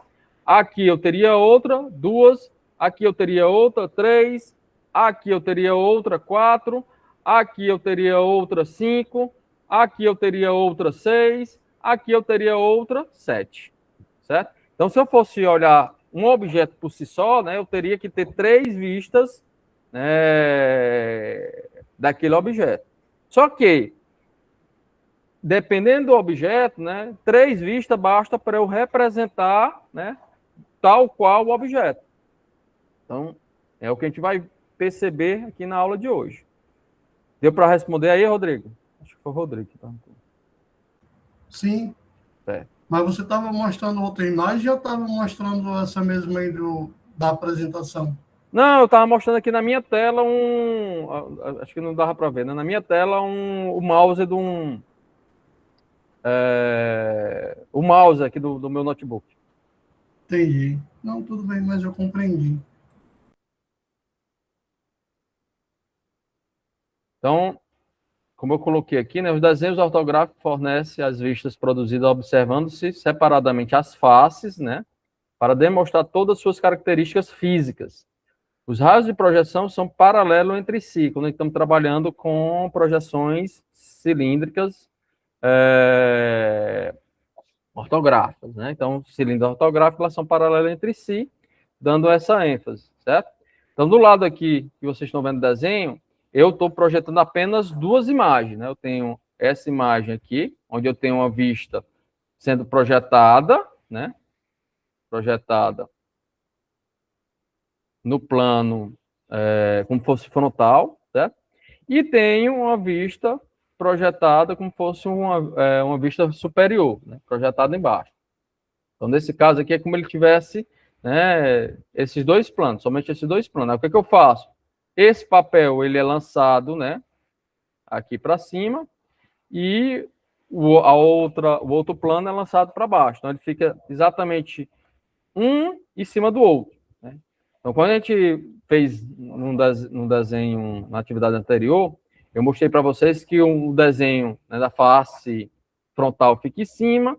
A: Aqui eu teria outra, 2. Aqui eu teria outra, 3. Aqui eu teria outra, 4. Aqui eu teria outra, 5. Aqui eu teria outra, 6. Aqui eu teria outra, 7. Certo? Então, se eu fosse olhar um objeto por si só, né, eu teria que ter 3 vistas, né, daquele objeto. Só que, dependendo do objeto, né, 3 vistas basta para eu representar, né, tal qual o objeto. Então, é o que a gente vai perceber aqui na aula de hoje. Deu para responder aí, Rodrigo? Acho que foi o Rodrigo que estava.
D: Sim. Mas você estava mostrando outra imagem ou estava mostrando essa mesma aí da apresentação?
A: Não, eu estava mostrando aqui na minha tela acho que não dava para ver, né? Na minha tela o mouse de o mouse aqui do meu notebook.
D: Entendi. Não, tudo bem, mas eu compreendi.
A: Então, como eu coloquei aqui, né, os desenhos ortográficos fornecem as vistas produzidas observando-se separadamente as faces, né, para demonstrar todas as suas características físicas. Os raios de projeção são paralelos entre si, quando estamos trabalhando com projeções cilíndricas ortográficas, né? Então, cilindros ortográficos, elas são paralelas entre si, dando essa ênfase, certo? Então, do lado aqui, que vocês estão vendo o desenho, eu estou projetando apenas 2 imagens, né? Eu tenho essa imagem aqui, onde eu tenho uma vista sendo projetada, né? Projetada no plano como fosse frontal, certo? E tenho uma vista projetada como fosse uma vista superior, né? Projetada embaixo. Então, nesse caso aqui, é como ele tivesse, né, esses 2 planos, somente esses 2 planos. Aí, o que eu faço? Esse papel, ele é lançado, né, aqui para cima, e o outro plano é lançado para baixo. Então, ele fica exatamente um em cima do outro, né? Então, quando a gente fez num desenho, na atividade anterior, eu mostrei para vocês que o desenho, né, da face frontal fica em cima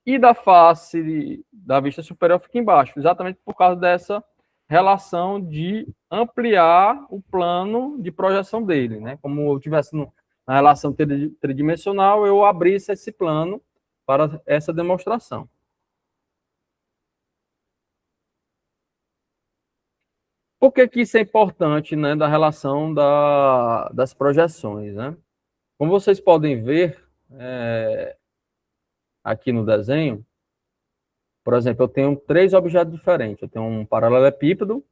A: e da face da vista superior fica embaixo, exatamente por causa dessa relação de ampliar o plano de projeção dele, né? Como eu tivesse na relação tridimensional, eu abrisse esse plano para essa demonstração. Por que que isso é importante, né, da relação das projeções, né? Como vocês podem ver aqui no desenho, por exemplo, eu tenho 3 objetos diferentes. Eu tenho um paralelepípedo,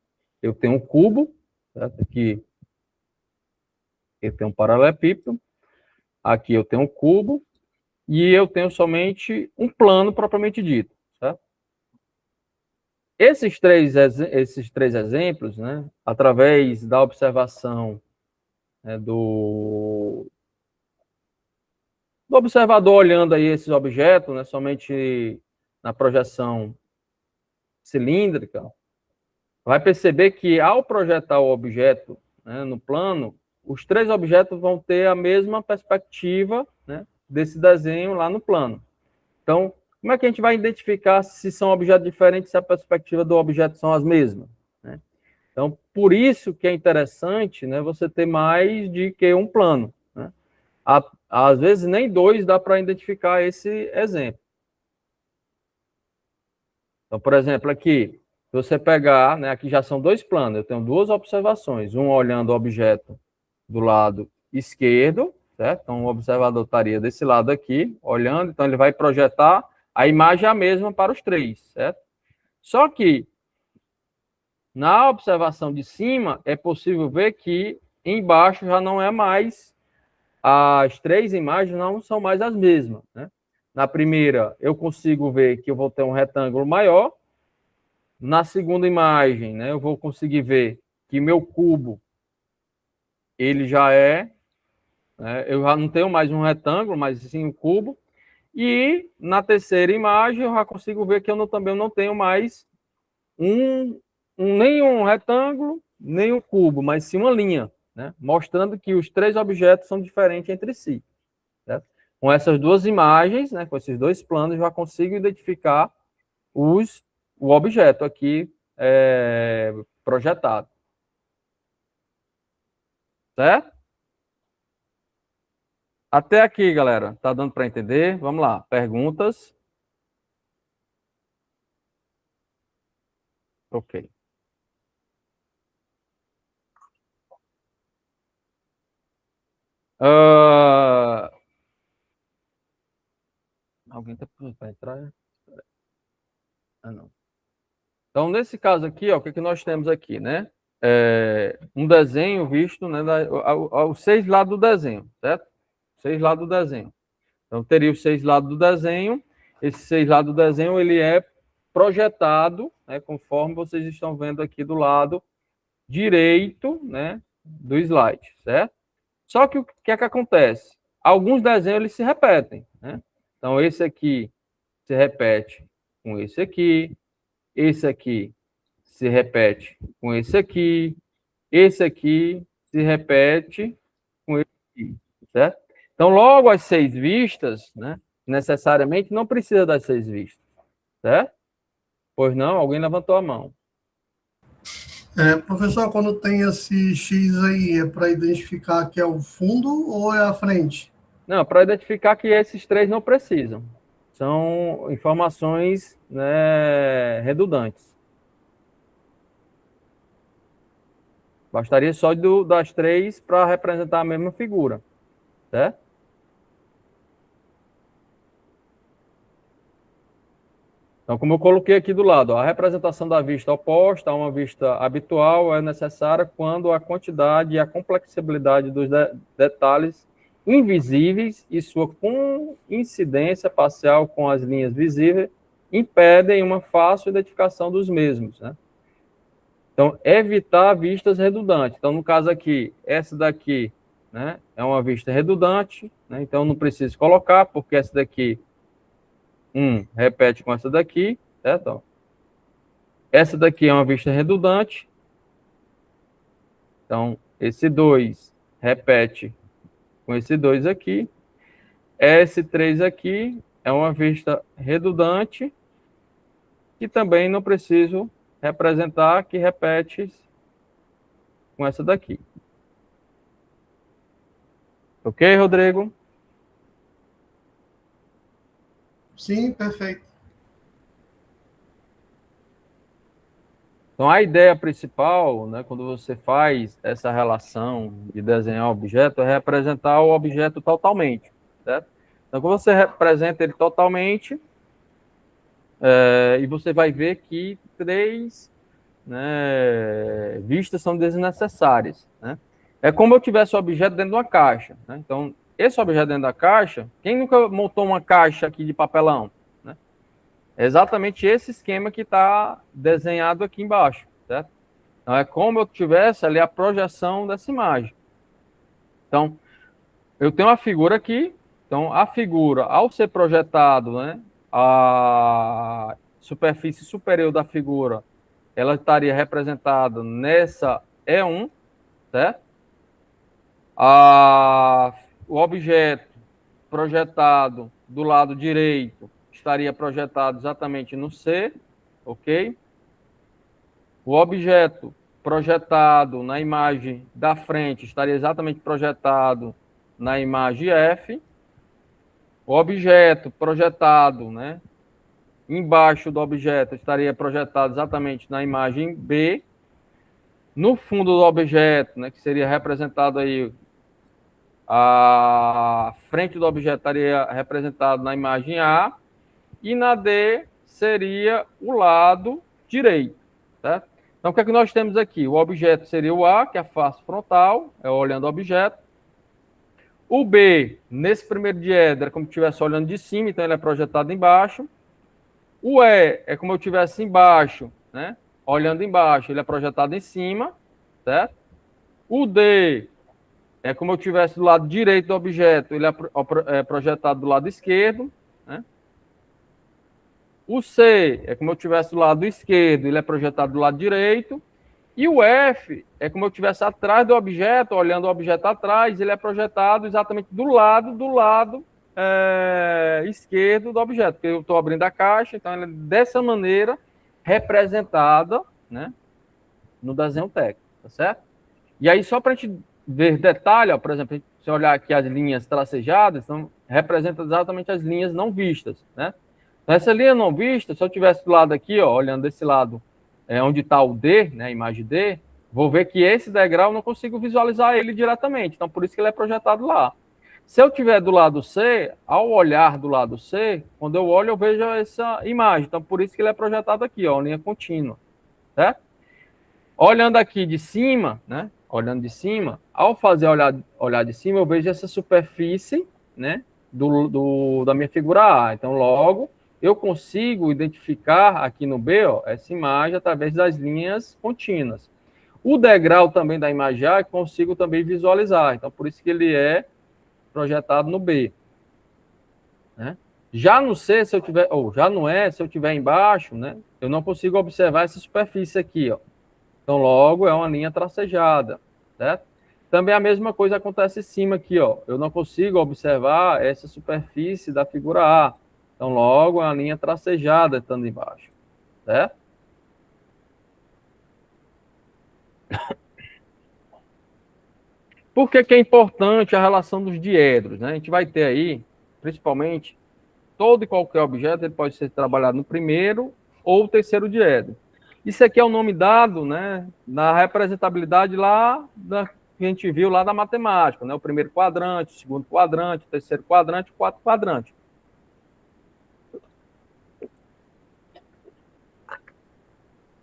A: eu tenho um cubo, certo? Aqui eu tenho um paralelepípedo, aqui eu tenho um cubo, e eu tenho somente um plano propriamente dito, certo? Esses três exemplos, né, através da observação, né, O observador olhando aí esses objetos, né, somente na projeção cilíndrica, vai perceber que ao projetar o objeto, né, no plano, os 3 objetos vão ter a mesma perspectiva, né, desse desenho lá no plano. Então, como é que a gente vai identificar se são objetos diferentes, se a perspectiva do objeto são as mesmas, né? Então, por isso que é interessante, né, você ter mais de que um plano, né? Às vezes, nem 2 dá para identificar esse exemplo. Então, por exemplo, aqui, se você pegar, né, aqui já são 2 planos, eu tenho 2 observações, um olhando o objeto do lado esquerdo, certo? Então, o observador estaria desse lado aqui, olhando, então ele vai projetar a imagem a mesma para os 3, certo? Só que, na observação de cima, é possível ver que embaixo já não é mais, as 3 imagens não são mais as mesmas, né? Na primeira, eu consigo ver que eu vou ter um retângulo maior. Na segunda imagem, né, eu vou conseguir ver que meu cubo, ele já é, né, eu já não tenho mais um retângulo, mas sim um cubo. E na terceira imagem, eu já consigo ver que eu também não tenho mais nem um retângulo, nem um cubo, mas sim uma linha, né, mostrando que os 3 objetos são diferentes entre si, certo? Com essas 2 imagens, né, com esses 2 planos, eu já consigo identificar o objeto aqui projetado. Certo? Até aqui, galera. Tá dando para entender? Vamos lá. Perguntas? Ok. Alguém tá para entrar? Ah, não. Então, nesse caso aqui, ó, o que nós temos aqui, né? Um desenho visto, né, os 6 lados do desenho, certo? 6 lados do desenho. Então, teria os 6 lados do desenho. Esse 6 lados do desenho, ele é projetado, né, conforme vocês estão vendo aqui do lado direito, né, do slide, certo? Só que o que é que acontece? Alguns desenhos eles se repetem, né? Então, esse aqui se repete com esse aqui se repete com esse aqui se repete com esse aqui, certo? Então, logo as 6 vistas, né, necessariamente não precisa das 6 vistas, certo? Pois não? Alguém levantou a mão.
D: Professor, quando tem esse X aí, é para identificar que é o fundo ou é a frente?
A: Não, para identificar que esses 3 não precisam. São informações, né, redundantes. Bastaria só das 3 para representar a mesma figura, certo? Então, como eu coloquei aqui do lado, ó, a representação da vista oposta a uma vista habitual é necessária quando a quantidade e a complexibilidade dos detalhes invisíveis e sua coincidência parcial com as linhas visíveis impedem uma fácil identificação dos mesmos, né? Então, evitar vistas redundantes. Então, no caso aqui, essa daqui, né, é uma vista redundante, né? Então não preciso colocar, porque essa daqui repete com essa daqui, certo? Essa daqui é uma vista redundante. Então, esse 2 repete com esse 2 aqui. Esse 3 aqui é uma vista redundante, que também não preciso representar, que repete com essa daqui. Ok, Rodrigo?
D: Sim, perfeito.
A: Então, a ideia principal, né, quando você faz essa relação de desenhar o objeto, é representar o objeto totalmente, certo? Então, quando você representa ele totalmente, e você vai ver que 3, né, vistas são desnecessárias, né? É como eu tivesse o objeto dentro de uma caixa, né? Então, esse objeto dentro da caixa, quem nunca montou uma caixa aqui de papelão? É exatamente esse esquema que está desenhado aqui embaixo, certo? Então, é como eu tivesse ali a projeção dessa imagem. Então, eu tenho uma figura aqui, Então, a figura, ao ser projetado, né, a superfície superior da figura, ela estaria representada nessa E1, certo? O objeto projetado do lado direito estaria projetado exatamente no C, ok? O objeto projetado na imagem da frente estaria exatamente projetado na imagem F. O objeto projetado, né, embaixo do objeto estaria projetado exatamente na imagem B. No fundo do objeto, né, que seria representado aí, a frente do objeto estaria representado na imagem A, e na D seria o lado direito, certo? Então, o que é que nós temos aqui? O objeto seria o A, que é a face frontal, é olhando o objeto. O B, nesse primeiro diedro, é como se estivesse olhando de cima, então ele é projetado embaixo. O E é como eu estivesse embaixo, né? Olhando embaixo, ele é projetado em cima, certo? O D é como eu estivesse do lado direito do objeto, ele é projetado do lado esquerdo, né? O C é como eu estivesse do lado esquerdo, ele é projetado do lado direito. E o F é como eu estivesse atrás do objeto, olhando o objeto atrás, ele é projetado exatamente do lado esquerdo do objeto, porque eu estou abrindo a caixa, então ela é dessa maneira representada, né, no desenho técnico, tá certo? E aí, só para a gente ver detalhe, ó, por exemplo, se olhar aqui as linhas tracejadas, então, representa exatamente as linhas não vistas, né? Essa linha não vista, se eu tivesse do lado aqui, ó, olhando desse lado, onde está o D, né, a imagem D, vou ver que esse degrau eu não consigo visualizar ele diretamente, então por isso que ele é projetado lá. Se eu tiver do lado C, ao olhar do lado C, quando eu olho eu vejo essa imagem, então por isso que ele é projetado aqui, ó, linha contínua, certo? Olhando aqui de cima, né, olhando de cima, ao fazer olhar de cima, eu vejo essa superfície, né, da minha figura A, então logo eu consigo identificar aqui no B, ó, essa imagem através das linhas contínuas. O degrau também da imagem A eu consigo também visualizar, então por isso que ele é projetado no B, né? Já no C, se eu tiver, ou já no E, se eu tiver embaixo, né, eu não consigo observar essa superfície aqui, ó. Então logo é uma linha tracejada, certo? Também a mesma coisa acontece em cima aqui, ó. Eu não consigo observar essa superfície da figura A. Então, logo, é uma linha tracejada estando embaixo, certo? Por que é importante a relação dos diedros, né? A gente vai ter aí, principalmente, todo e qualquer objeto, ele pode ser trabalhado no primeiro ou terceiro diedro. Isso aqui é o nome dado, né, na representabilidade lá, que a gente viu lá da matemática, né? O primeiro quadrante, o segundo quadrante, o terceiro quadrante, o quarto quadrante.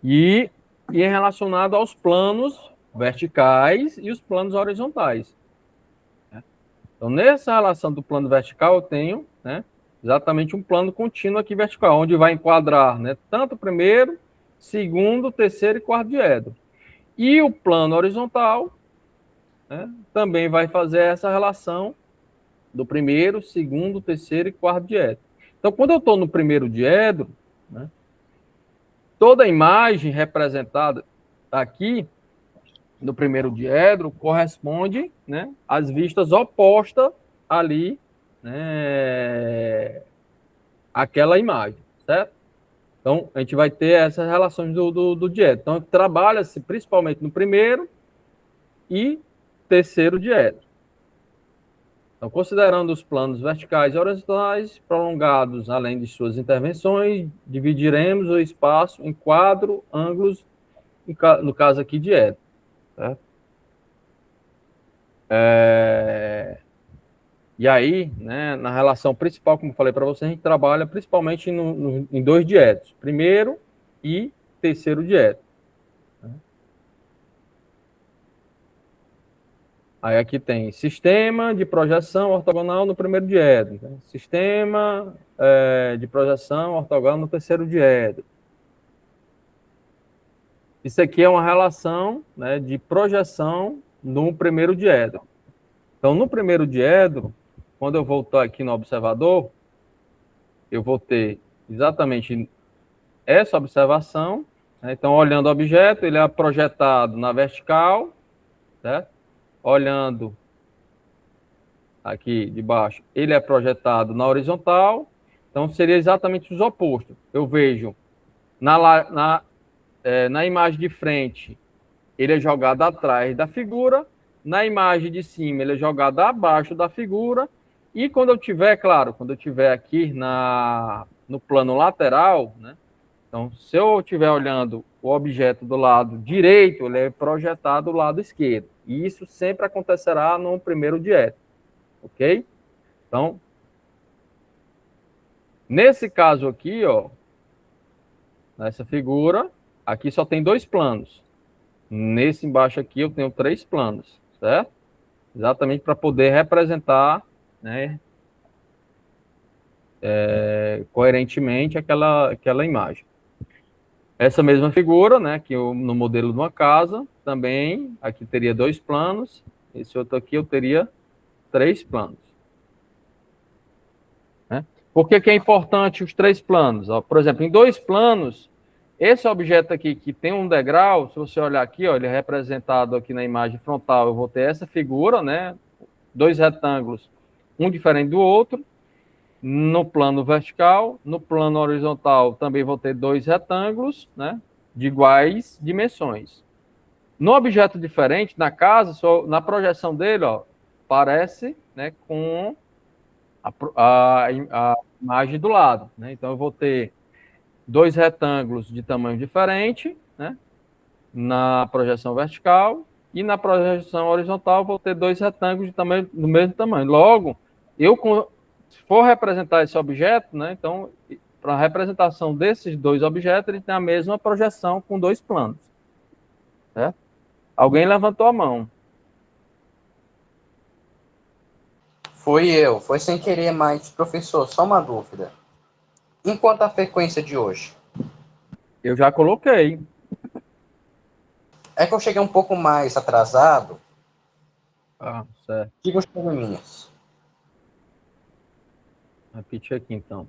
A: E é relacionado aos planos verticais e os planos horizontais. Então, nessa relação do plano vertical, eu tenho, né, exatamente um plano contínuo aqui vertical, onde vai enquadrar, né, tanto o primeiro, segundo, terceiro e quarto diedro. E o plano horizontal, né, também vai fazer essa relação do primeiro, segundo, terceiro e quarto diedro. Então, quando eu estou no primeiro diedro, né, toda a imagem representada aqui no primeiro diedro corresponde, né, às vistas opostas ali, né, àquela imagem, certo? Então, a gente vai ter essas relações do diedro. Então, trabalha-se principalmente no primeiro e terceiro diedro. Então, considerando os planos verticais e horizontais prolongados, além de suas intervenções, dividiremos o espaço em quadro, ângulos, no caso aqui, diedro. Certo? E aí, né, na relação principal, como eu falei para você, a gente trabalha principalmente em dois diedros, primeiro e terceiro diedro. Aí aqui tem sistema de projeção ortogonal no primeiro diedro, né? Sistema de projeção ortogonal no terceiro diedro. Isso aqui é uma relação, né, de projeção no primeiro diedro. Então, no primeiro diedro, quando eu voltar aqui no observador, eu vou ter exatamente essa observação, né? Então, olhando o objeto, ele é projetado na vertical, certo? Olhando aqui de baixo, ele é projetado na horizontal, então seria exatamente os opostos. Eu vejo na imagem de frente, ele é jogado atrás da figura, na imagem de cima, ele é jogado abaixo da figura, e quando eu tiver, claro, quando eu tiver aqui no plano lateral, né? Então, se eu estiver olhando o objeto do lado direito, ele é projetado do lado esquerdo. E isso sempre acontecerá no primeiro diético, ok? Então, nesse caso aqui, ó, nessa figura, aqui só tem 2 planos. Nesse embaixo aqui eu tenho 3 planos, certo? Exatamente para poder representar, né, coerentemente aquela imagem. Essa mesma figura, né, que no modelo de uma casa, também, aqui teria 2 planos, esse outro aqui eu teria 3 planos. Né? Por que é importante os 3 planos? Ó, por exemplo, em 2 planos, esse objeto aqui que tem um degrau, se você olhar aqui, ó, ele é representado aqui na imagem frontal, eu vou ter essa figura, né, 2 retângulos, um diferente do outro. No plano vertical, no plano horizontal também vou ter 2 retângulos, né, de iguais dimensões. No objeto diferente, na casa, na projeção dele, ó, parece, né, com a imagem do lado. Né? Então, eu vou ter 2 retângulos de tamanho diferente, né, na projeção vertical, e na projeção horizontal vou ter 2 retângulos de tamanho, do mesmo tamanho. Logo, se for representar esse objeto, né, então, para a representação desses 2 objetos, ele tem a mesma projeção com 2 planos. Certo? Alguém levantou a mão.
G: Foi eu, foi sem querer, mas, professor, só uma dúvida. Enquanto a frequência de hoje?
A: Eu já coloquei.
G: É que eu cheguei um pouco mais atrasado.
A: Ah, certo.
G: Diga os probleminhas.
A: Repete aqui, então.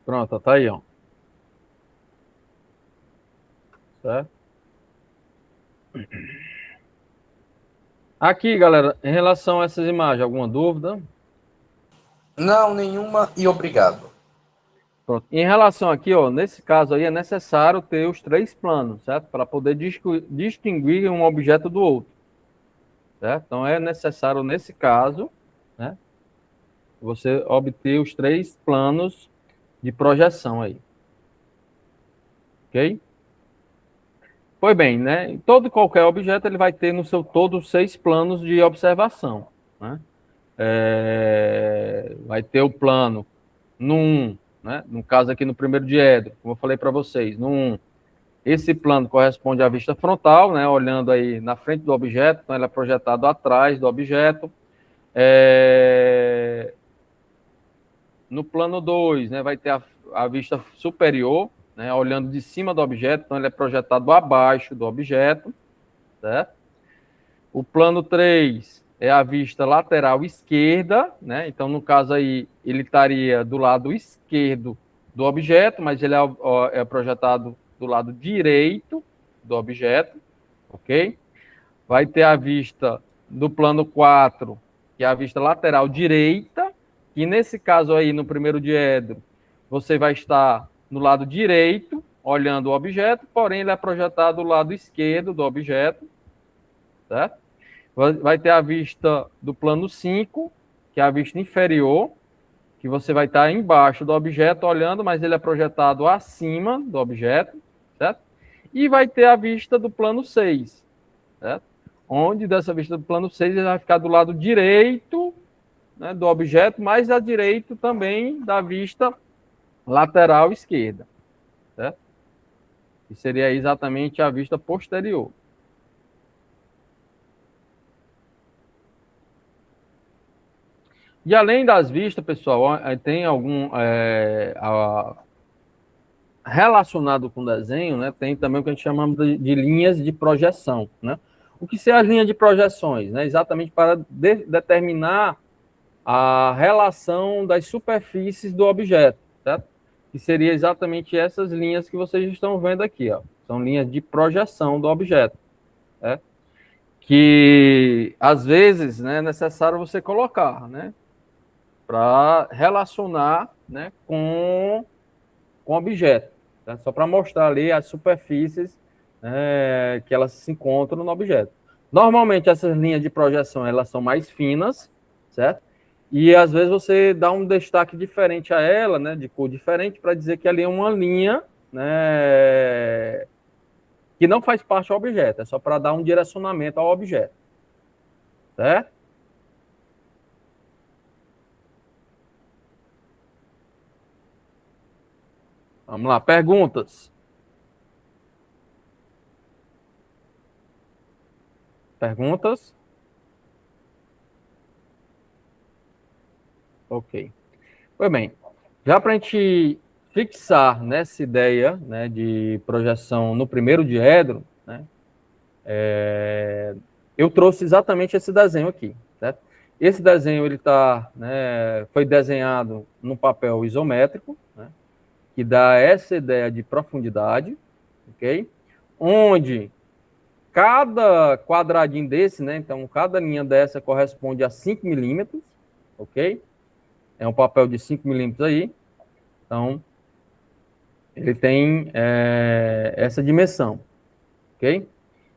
A: Pronto, tá aí, ó. Certo? Aqui, galera, em relação a essas imagens, alguma dúvida?
G: Não, nenhuma e obrigado.
A: Pronto. Em relação aqui, ó, nesse caso aí é necessário ter os 3 planos, certo? Para poder distinguir um objeto do outro. Certo? Então é necessário, nesse caso, né, você obter os 3 planos de projeção aí. Ok? Pois bem, né? Todo e qualquer objeto ele vai ter no seu todo 6 planos de observação. Né? Vai ter o plano no 1, né? No caso aqui no primeiro diedro, como eu falei para vocês, no 1, esse plano corresponde à vista frontal, né? Olhando aí na frente do objeto, então ele é projetado atrás do objeto. No plano 2, né? Vai ter a vista superior, né, olhando de cima do objeto, então ele é projetado abaixo do objeto, certo? O plano 3 é a vista lateral esquerda, né? Então, no caso aí, ele estaria do lado esquerdo do objeto, mas ele é projetado do lado direito do objeto, ok? Vai ter a vista do plano 4, que é a vista lateral direita, que nesse caso aí, no primeiro diedro, você vai estar no lado direito, olhando o objeto, porém ele é projetado do lado esquerdo do objeto, certo? Vai ter a vista do plano 5, que é a vista inferior, que você vai estar embaixo do objeto olhando, mas ele é projetado acima do objeto, certo? E vai ter a vista do plano 6, certo? Onde dessa vista do plano 6 ele vai ficar do lado direito, né, do objeto, mas à direita também da vista lateral esquerda, certo? Que seria exatamente a vista posterior. E além das vistas, pessoal, tem algum relacionado com desenho, né? Tem também o que a gente chama de linhas de projeção, né? O que são as linhas de projeções, né? Exatamente para determinar a relação das superfícies do objeto, certo? Que seria exatamente essas linhas que vocês estão vendo aqui, ó. São linhas de projeção do objeto, certo? Que às vezes, né, é necessário você colocar, né, para relacionar, né, com o objeto, tá? Só para mostrar ali as superfícies que elas se encontram no objeto. Normalmente essas linhas de projeção elas são mais finas, certo? E às vezes você dá um destaque diferente a ela, né, de cor diferente, para dizer que ali é uma linha, né, que não faz parte do objeto, é só para dar um direcionamento ao objeto, certo? Vamos lá, perguntas. Perguntas? Ok. Pois bem, já para a gente fixar nessa ideia, né, de projeção no primeiro diedro, né, eu trouxe exatamente esse desenho aqui, certo? Esse desenho ele foi desenhado no papel isométrico, né, que dá essa ideia de profundidade, ok? Onde cada quadradinho desse, né, então cada linha dessa corresponde a 5 milímetros, ok? É um papel de 5 milímetros aí, então ele tem essa dimensão, ok?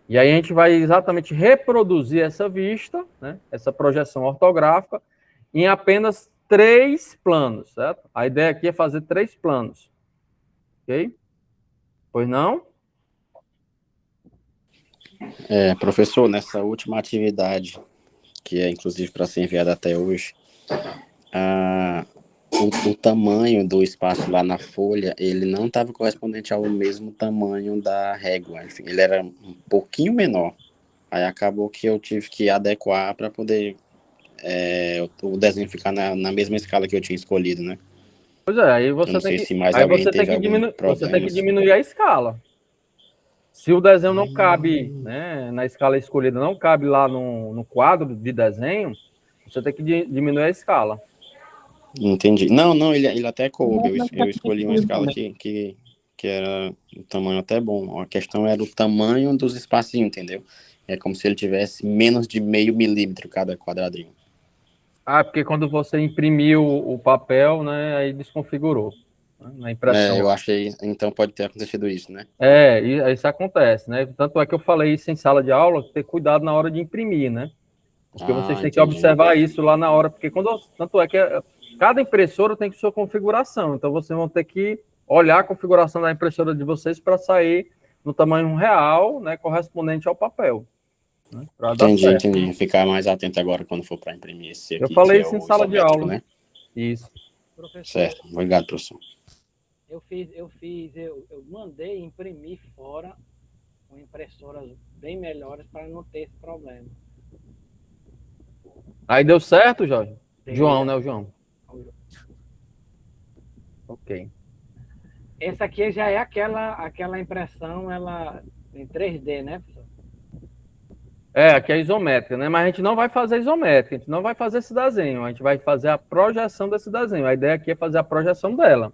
A: E aí a gente vai exatamente reproduzir essa vista, né, essa projeção ortográfica, em apenas 3 planos, certo? A ideia aqui é fazer 3 planos, ok? Pois não?
C: Professor, nessa última atividade, que é inclusive para ser enviada até hoje, o tamanho do espaço lá na folha, ele não estava correspondente ao mesmo tamanho da régua. Enfim, ele era um pouquinho menor. Aí acabou que eu tive que adequar para poder o desenho ficar na mesma escala que eu tinha escolhido, né?
A: Pois é, aí você tem que diminuir a escala. Se o desenho não cabe, né, na escala escolhida, não cabe lá no quadro de desenho, você tem que diminuir a escala.
C: Entendi. Não, ele até coube. Eu escolhi uma escala que era um tamanho até bom. A questão era o tamanho dos espacinhos, entendeu? É como se ele tivesse menos de 0,5 milímetro cada quadradinho.
A: Porque quando você imprimiu o papel, né, aí desconfigurou, né, na impressão.
C: Eu achei, então pode ter acontecido isso, né?
A: Isso acontece, né? Tanto é que eu falei isso em sala de aula, ter cuidado na hora de imprimir, né? Porque vocês têm que observar isso lá na hora, porque tanto é que cada impressora tem sua configuração, então vocês vão ter que olhar a configuração da impressora de vocês para sair no tamanho real, né, correspondente ao papel. Né,
C: entendi. Ficar mais atento agora quando for para imprimir esse aqui.
A: Eu falei isso em sala de aula, né? Isso.
C: Professor, certo, obrigado, professor.
F: Eu mandei imprimir fora com impressoras bem melhores para não ter esse problema.
A: Aí deu certo, Jorge? João, né, o João? Ok.
F: Essa aqui já é aquela impressão, ela em 3D, né, professor?
A: Aqui é isométrica, né? Mas a gente não vai fazer isométrica, a gente não vai fazer esse desenho, a gente vai fazer a projeção desse desenho. A ideia aqui é fazer a projeção dela,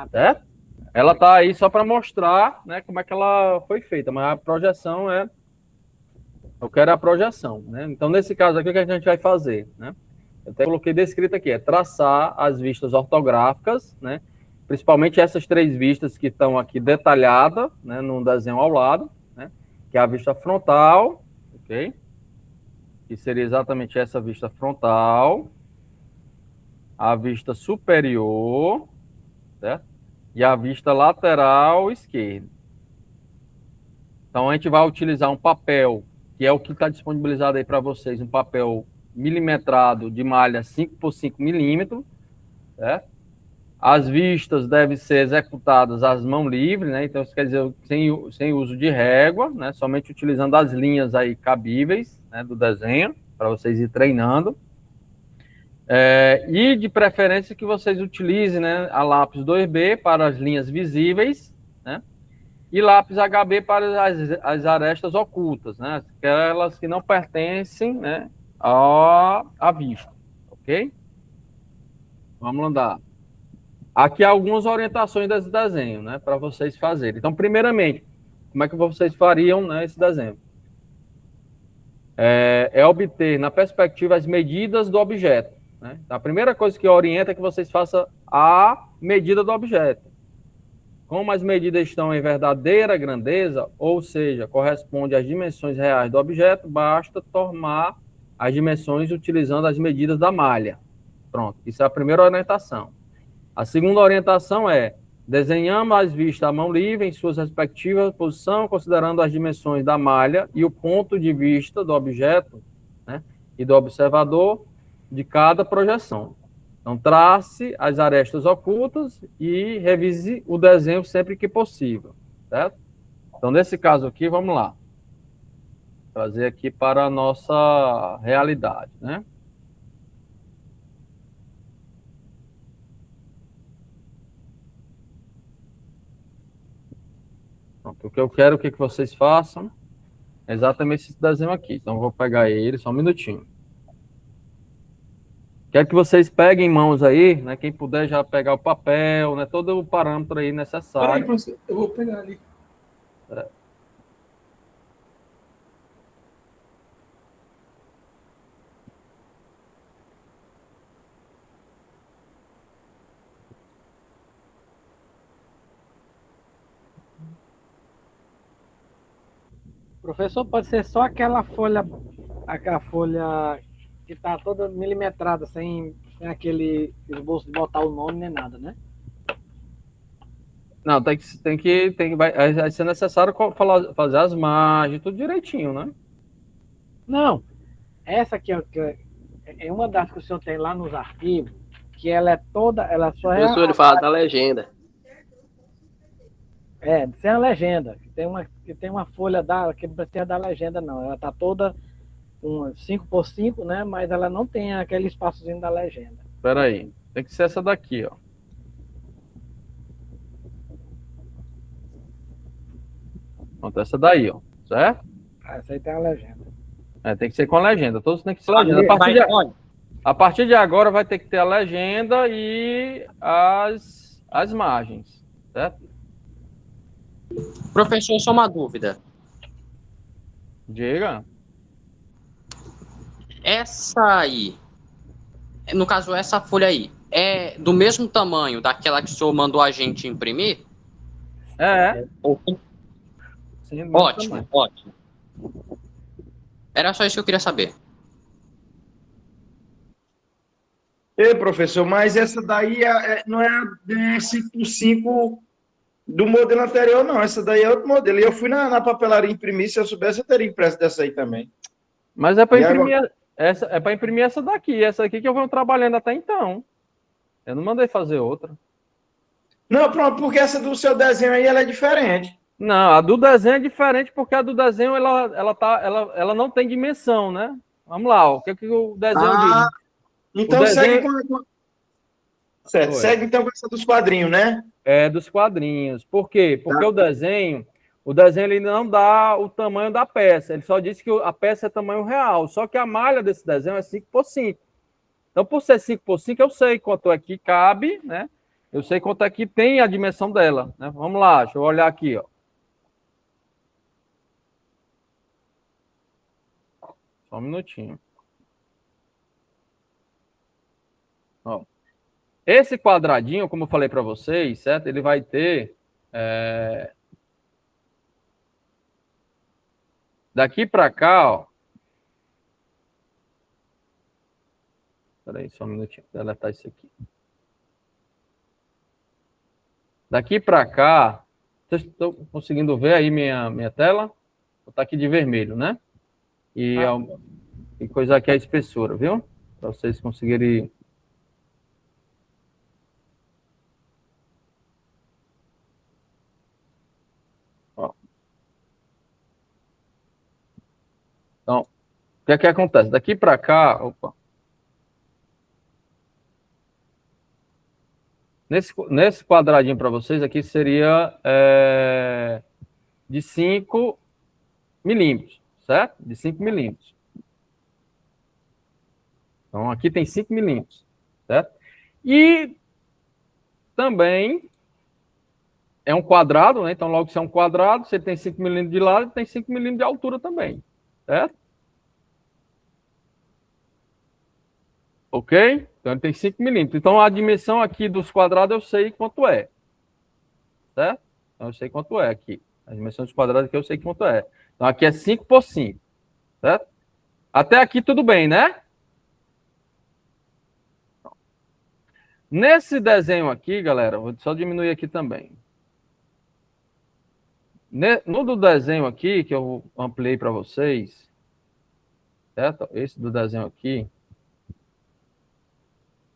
A: certo? Ela tá aí só para mostrar, né, como é que ela foi feita, mas a projeção eu quero a projeção, né? Então, nesse caso aqui, o que a gente vai fazer, né? Eu até coloquei descrito aqui, traçar as vistas ortográficas, né? Principalmente essas 3 vistas que estão aqui detalhadas, né, no desenho ao lado, né? Que é a vista frontal, ok? Que seria exatamente essa vista frontal, a vista superior, certo? E a vista lateral esquerda. Então, a gente vai utilizar um papel, que é o que está disponibilizado aí para vocês, um papel milimetrado de malha 5 por 5 milímetros, certo? As vistas devem ser executadas às mãos livres, né? Então, isso quer dizer sem uso de régua, né? Somente utilizando as linhas aí cabíveis, né, do desenho, para vocês ir treinando. E de preferência que vocês utilizem, né, a lápis 2B para as linhas visíveis, né, e lápis HB para as arestas ocultas, né, aquelas que não pertencem, né, à vista, ok? Vamos andar. Aqui algumas orientações desse desenho, né, para vocês fazerem. Então, primeiramente, como é que vocês fariam, né, esse desenho? Obter na perspectiva as medidas do objeto, né? A primeira coisa que orienta é que vocês façam a medida do objeto. Como as medidas estão em verdadeira grandeza, ou seja, corresponde às dimensões reais do objeto, basta tomar as dimensões utilizando as medidas da malha. Pronto, isso é a primeira orientação. A segunda orientação é: desenhamos as vistas à mão livre em suas respectivas posições, considerando as dimensões da malha e o ponto de vista do objeto, né, e do observador de cada projeção. Então, trace as arestas ocultas e revise o desenho sempre que possível, certo? Então, nesse caso aqui, vamos lá. Trazer aqui para a nossa realidade, né? Pronto, o que eu quero que vocês façam é exatamente esse desenho aqui. Então, eu vou pegar ele, só um minutinho. Quero que vocês peguem em mãos aí, né? Quem puder já pegar o papel, né? Todo o parâmetro aí necessário.
E: Peraí, professor, eu vou pegar ali.
F: Professor, pode ser só aquela folha que está toda milimetrada, sem aquele esboço de botar o nome nem nada, né?
A: Não, vai ser necessário fazer as margens, tudo direitinho, né?
F: Não, essa aqui é uma das que o senhor tem lá nos arquivos, que ela é toda, ela só é...
H: Professor, ele fala da legenda.
F: Sem a legenda. Que tem uma folha que não precisa da legenda, não. Ela tá toda com 5x5, né? Mas ela não tem aquele espaçozinho da legenda.
A: Espera aí. Tem que ser essa daqui, ó. Pronto, essa daí, ó. Certo?
F: Essa aí tem a legenda.
A: Tem que ser com a legenda. Todos têm que ser legenda. A partir de agora vai ter que ter a legenda e as margens, certo?
G: Professor, só uma dúvida.
A: Diga.
G: Essa aí, no caso, essa folha aí, é do mesmo tamanho daquela que o senhor mandou a gente imprimir?
A: Sim,
G: ótimo, ótimo. Era só isso que eu queria saber.
I: Ei, professor, mas essa daí não é a 5x5 do modelo anterior, não. Essa daí é outro modelo. E eu fui na papelaria imprimir. Se eu soubesse, eu teria impresso dessa aí também.
A: Mas é para imprimir agora... imprimir essa daqui. Essa aqui que eu venho trabalhando até então. Eu não mandei fazer outra.
I: Não, pronto, porque essa do seu desenho aí, ela é diferente.
A: Não, a do desenho é diferente porque a do desenho, ela não tem dimensão, né? Vamos lá, o que o desenho diz?
I: Então segue com... Certo, segue então com essa dos quadrinhos, né?
A: Dos quadrinhos. Por quê? Porque o desenho ele não dá o tamanho da peça. Ele só diz que a peça é tamanho real. Só que a malha desse desenho é 5x5. Então, por ser 5x5, eu sei quanto é que cabe, né? Eu sei quanto é que tem a dimensão dela, né? Vamos lá, deixa eu olhar aqui, ó. Só um minutinho. Ó. Esse quadradinho, como eu falei para vocês, certo? Ele vai ter... Daqui para cá, ó. Espera aí, só um minutinho. Vou deletar isso aqui. Daqui para cá... Vocês estão conseguindo ver aí minha tela? Vou estar aqui de vermelho, né? E coisa aqui é a espessura, viu? Para vocês conseguirem... Ó. Então, o que é que acontece? Daqui para cá... Opa. Nesse quadradinho para vocês aqui seria de 5 milímetros, certo? De 5 milímetros. Então, aqui tem 5 milímetros, certo? E também é um quadrado, né? Então, logo se é um quadrado, você tem 5 milímetros de lado e tem 5 milímetros de altura também, certo? Ok? Então, ele tem 5 milímetros. Então, a dimensão aqui dos quadrados eu sei quanto é, certo? Então, eu sei quanto é aqui. A dimensão dos quadrados aqui eu sei quanto é. Então, aqui é 5 por 5, certo? Até aqui tudo bem, né? Nesse desenho aqui, galera, vou só diminuir aqui também. No do desenho aqui, que eu ampliei para vocês, certo? Esse do desenho aqui,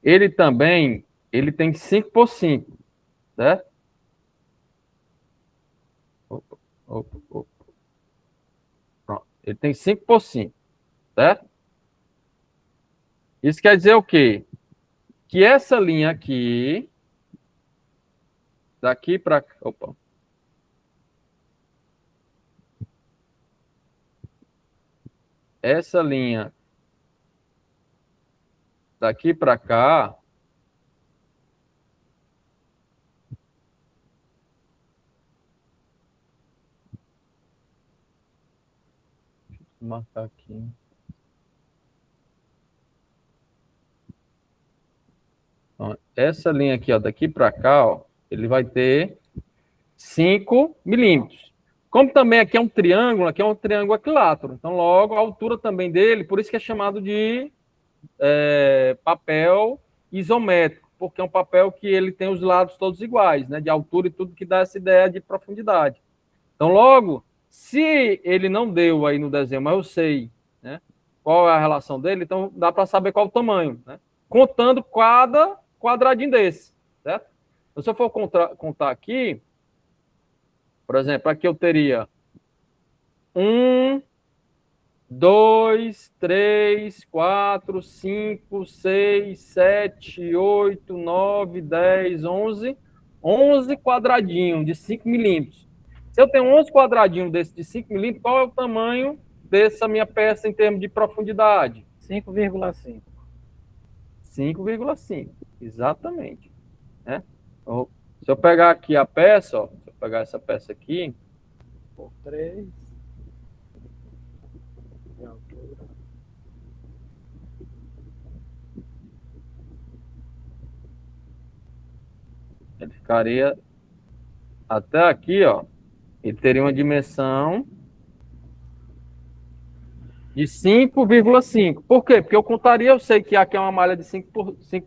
A: ele tem 5 por 5, certo? Opa, opa, opa. Pronto. Ele tem 5 por 5, certo? Isso quer dizer o quê? Que essa linha aqui, daqui para... Opa. Essa linha daqui para cá, vou marcar aqui. Então, essa linha aqui, ó, daqui para cá, ó, ele vai ter 5 milímetros. Como também aqui é um triângulo equilátero. Então, logo, a altura também dele, por isso que é chamado de papel isométrico, porque é um papel que ele tem os lados todos iguais, né, de altura e tudo que dá essa ideia de profundidade. Então, logo, se ele não deu aí no desenho, mas eu sei, né, qual é a relação dele, então dá para saber qual o tamanho, né, contando cada quadradinho desse, certo? Então, se eu for contar aqui, por exemplo, aqui eu teria 1, 2, 3, 4, 5, 6, 7, 8, 9, 10, 11. 11 quadradinhos de 5 milímetros. Se eu tenho 11 quadradinhos desse de 5 milímetros, qual é o tamanho dessa minha peça em termos de profundidade?
F: 5,5.
A: 5,5, exatamente. Né? Então, se eu pegar aqui a peça, ó, se eu pegar essa peça aqui,
F: por 3 de altura.
A: Ele ficaria até aqui, ó. Ele teria uma dimensão de 5,5. Por quê? Porque eu contaria, eu sei que aqui é uma malha de 5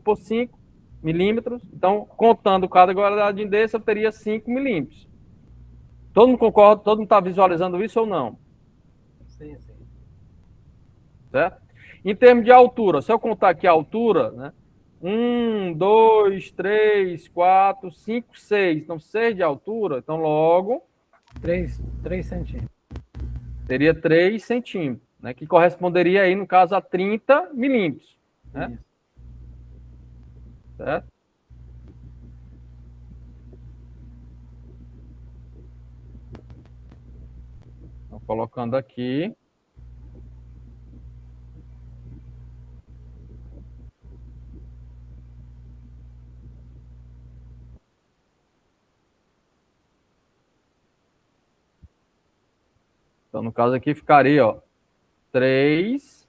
A: por 5 milímetros. Então, contando cada quadradinho desse, eu teria 5 milímetros. Todo mundo concorda? Todo mundo está visualizando isso ou não?
F: Sim, sim.
A: Certo? Em termos de altura, se eu contar aqui a altura, né? 1, 2, 3, 4, 5, 6. Então, 6 de altura. Então, logo...
F: 3 centímetros.
A: Teria 3 centímetros, né? Que corresponderia aí, no caso, a 30 milímetros. Né? Certo? Então, colocando aqui. Então, no caso aqui, ficaria, ó, 3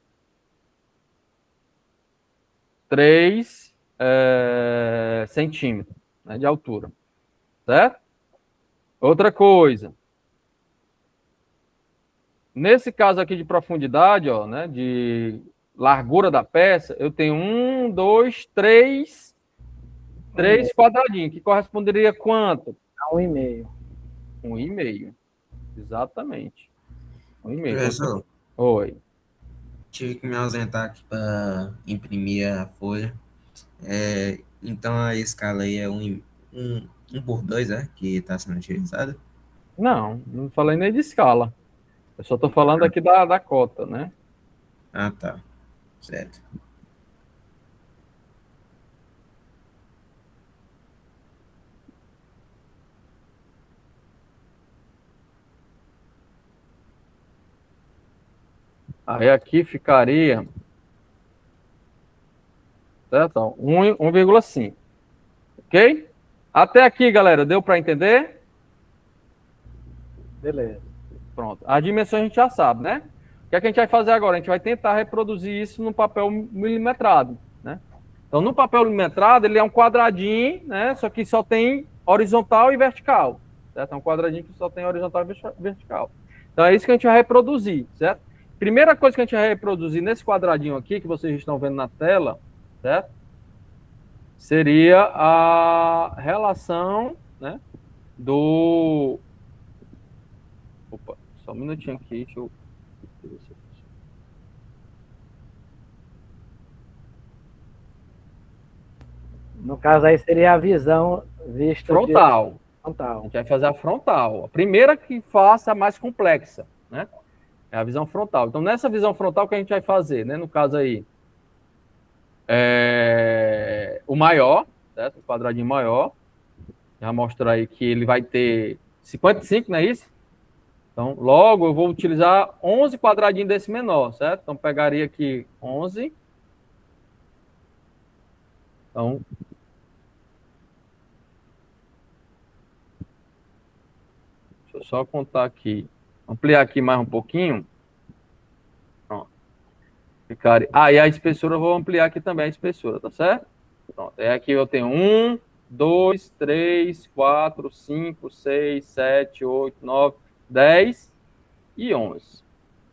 A: centímetros, né, de altura. Certo? Outra coisa. Nesse caso aqui de profundidade, ó, né, de largura da peça, eu tenho 1, 2, 3 quadradinhos, que corresponderia a quanto?
F: A 1,5.
A: 1,5. Exatamente. 1,5.
H: Professor,
A: Oi.
H: tive que me ausentar aqui para imprimir a folha. Então a escala aí é 1 por 2, que está sendo utilizada?
A: Não falei nem de escala. Eu só estou falando aqui da cota, né?
H: Ah, tá. Certo.
A: Aí aqui ficaria, certo? 1,5. Ok? Até aqui, galera, deu para entender?
F: Beleza.
A: Pronto. As dimensões a gente já sabe, né? O que é que a gente vai fazer agora? A gente vai tentar reproduzir isso no papel milimetrado, né? Então, no papel milimetrado, ele é um quadradinho, né? Só que só tem horizontal e vertical, certo? É um quadradinho que só tem horizontal e vertical. Então, é isso que a gente vai reproduzir, certo? Primeira coisa que a gente vai reproduzir nesse quadradinho aqui, que vocês estão vendo na tela, certo? Seria a relação, né? Do... Opa, só um minutinho aqui, deixa eu...
F: No caso aí seria a visão vista
A: frontal.
F: Frontal.
A: A gente vai fazer a frontal. A primeira que faça a mais complexa, né? É a visão frontal. Então, nessa visão frontal, o que a gente vai fazer, né? No caso aí, o maior, certo? O quadradinho maior. Já mostrar aí que ele vai ter 55, não é isso? Então, logo eu vou utilizar 11 quadradinhos desse menor, certo? Então, pegaria aqui 11. Então, deixa eu só contar aqui. Ampliar aqui mais um pouquinho. Pronto. E a espessura eu vou ampliar aqui também a espessura, tá certo? Pronto. Aqui eu tenho 1, 2, 3, 4, 5, 6, 7, 8, 9, 10 e 11,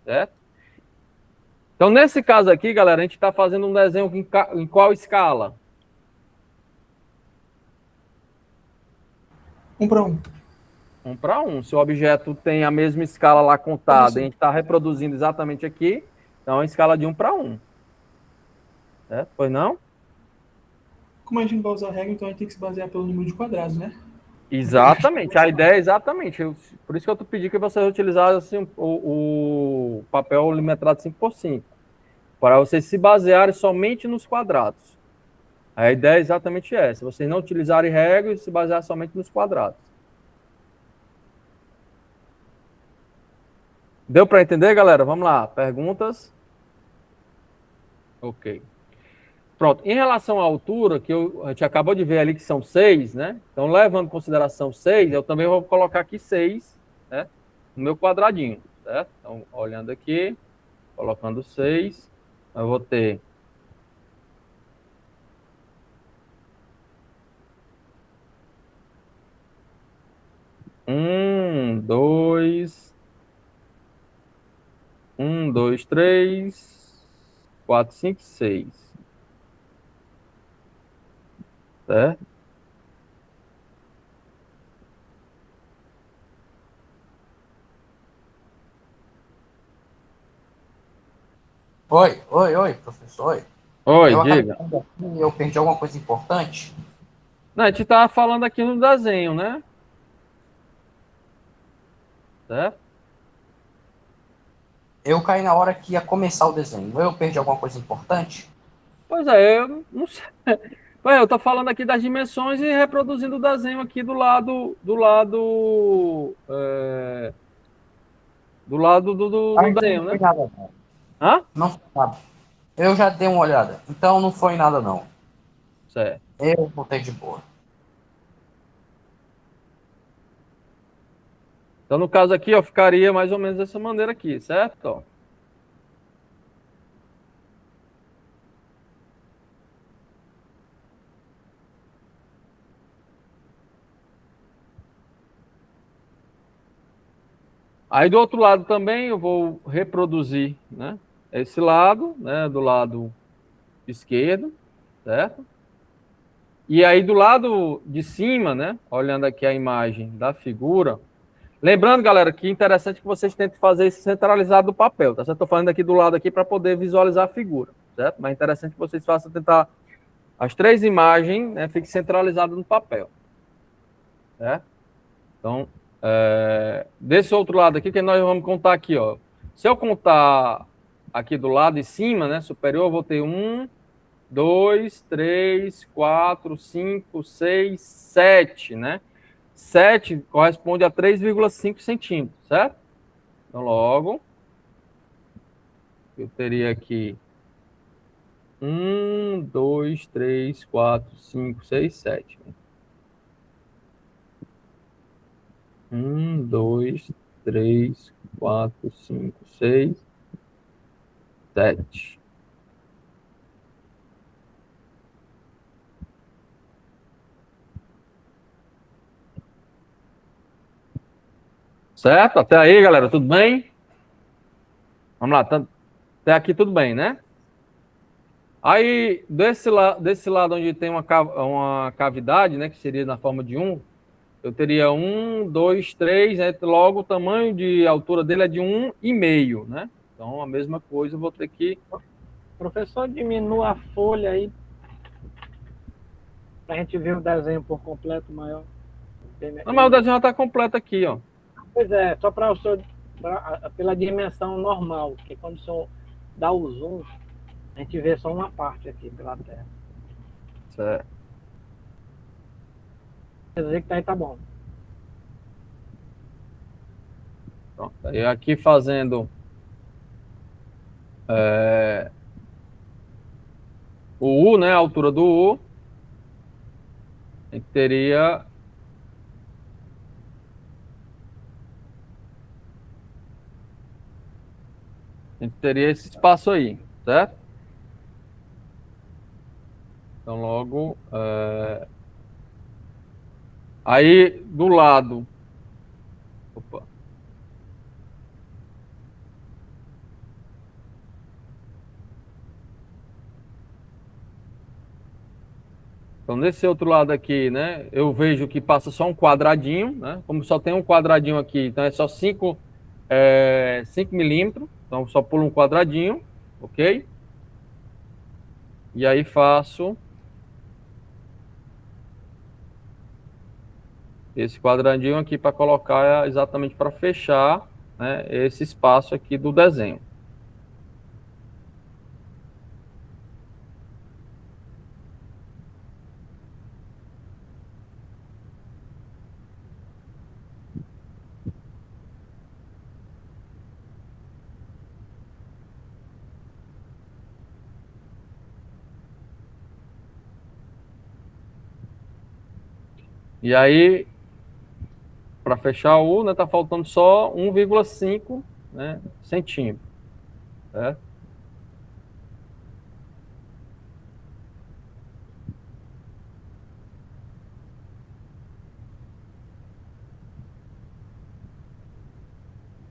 A: certo? Então, nesse caso aqui, galera, a gente está fazendo um desenho em qual escala?
E: 1:1.
A: 1:1. Se o objeto tem a mesma escala lá contada, e a gente está reproduzindo exatamente aqui, então é uma escala de 1:1. Certo? Pois não?
E: Como a gente vai usar a regra, então a gente tem que se basear pelo número de quadrados, né?
A: Exatamente, a ideia é exatamente. Por isso que eu pedi que vocês utilizassem o papel milimetrado 5x5, para vocês se basearem somente nos quadrados. A ideia é exatamente essa, vocês não utilizarem regra e se basear somente nos quadrados. Deu para entender, galera? Vamos lá, perguntas? Ok. Pronto, em relação à altura, que a gente acabou de ver ali que são 6, né? Então, levando em consideração 6, eu também vou colocar aqui 6, né? No meu quadradinho, certo? Então, olhando aqui, colocando 6, eu vou ter... Um, dois, 3, 4, 5, 6. Certo?
G: Oi, professor.
A: Oi, diga.
G: Eu perdi alguma coisa importante?
A: Não, a gente estava falando aqui no desenho, né? Certo?
G: Eu caí na hora que ia começar o desenho. Eu perdi alguma coisa importante?
A: Pois é, eu não sei. Eu estou falando aqui das dimensões e reproduzindo o desenho aqui do lado do desenho,
G: não
A: né?
G: foi nada, não.
A: Hã?
G: Não foi nada. Eu já dei uma olhada. Então não foi nada, não.
A: Certo.
G: Eu botei de boa.
A: Então, no caso aqui, ó, ficaria mais ou menos dessa maneira aqui, certo? Ó. Aí do outro lado também eu vou reproduzir, né? Esse lado, né? Do lado esquerdo, certo? E aí do lado de cima, né? Olhando aqui a imagem da figura. Lembrando, galera, que é interessante que vocês tentem fazer isso centralizado do papel, tá certo? Estou falando aqui do lado aqui para poder visualizar a figura, certo? Mas é interessante que vocês façam tentar as 3 imagens, né? Fiquem centralizadas no papel, certo? Então, desse outro lado aqui, que nós vamos contar aqui, ó. Se eu contar aqui do lado de cima, né, superior, eu vou ter 1, 2, 3, 4, 5, 6, 7, né? 7 corresponde a 3,5 centímetros, certo? Então, logo, eu teria aqui 1, 2, 3, 4, 5, 6, 7. 1, 2, 3, 4, 5, 6, 7. Certo? Até aí, galera, tudo bem? Vamos lá, até aqui tudo bem, né? Aí, desse lado onde tem uma cavidade, né, que seria na forma de 1, eu teria 1, 2, 3, né, logo o tamanho de altura dele é de 1,5, né? Então, a mesma coisa, eu vou ter que...
F: Professor, diminua a folha aí, para a gente ver o desenho por completo maior.
A: Não, mas o desenho já está completo aqui, ó.
F: Pois é, só para o senhor, pela dimensão normal, porque quando o senhor dá o zoom, a gente vê só uma parte aqui pela tela.
A: Certo.
F: Quer dizer que tá aí, tá bom.
A: Pronto. Aí aqui fazendo o U, né, a altura do U, a gente teria... esse espaço aí, certo? Então, logo... Aí, do lado... Opa. Então, nesse outro lado aqui, né, eu vejo que passa só um quadradinho, né? Como só tem um quadradinho aqui, então é só 5 milímetros. Então, só pulo um quadradinho, ok? E aí faço esse quadradinho aqui para colocar exatamente para fechar, né, esse espaço aqui do desenho. E aí, para fechar o U, né, tá faltando só 1,5, né, centímetro, certo?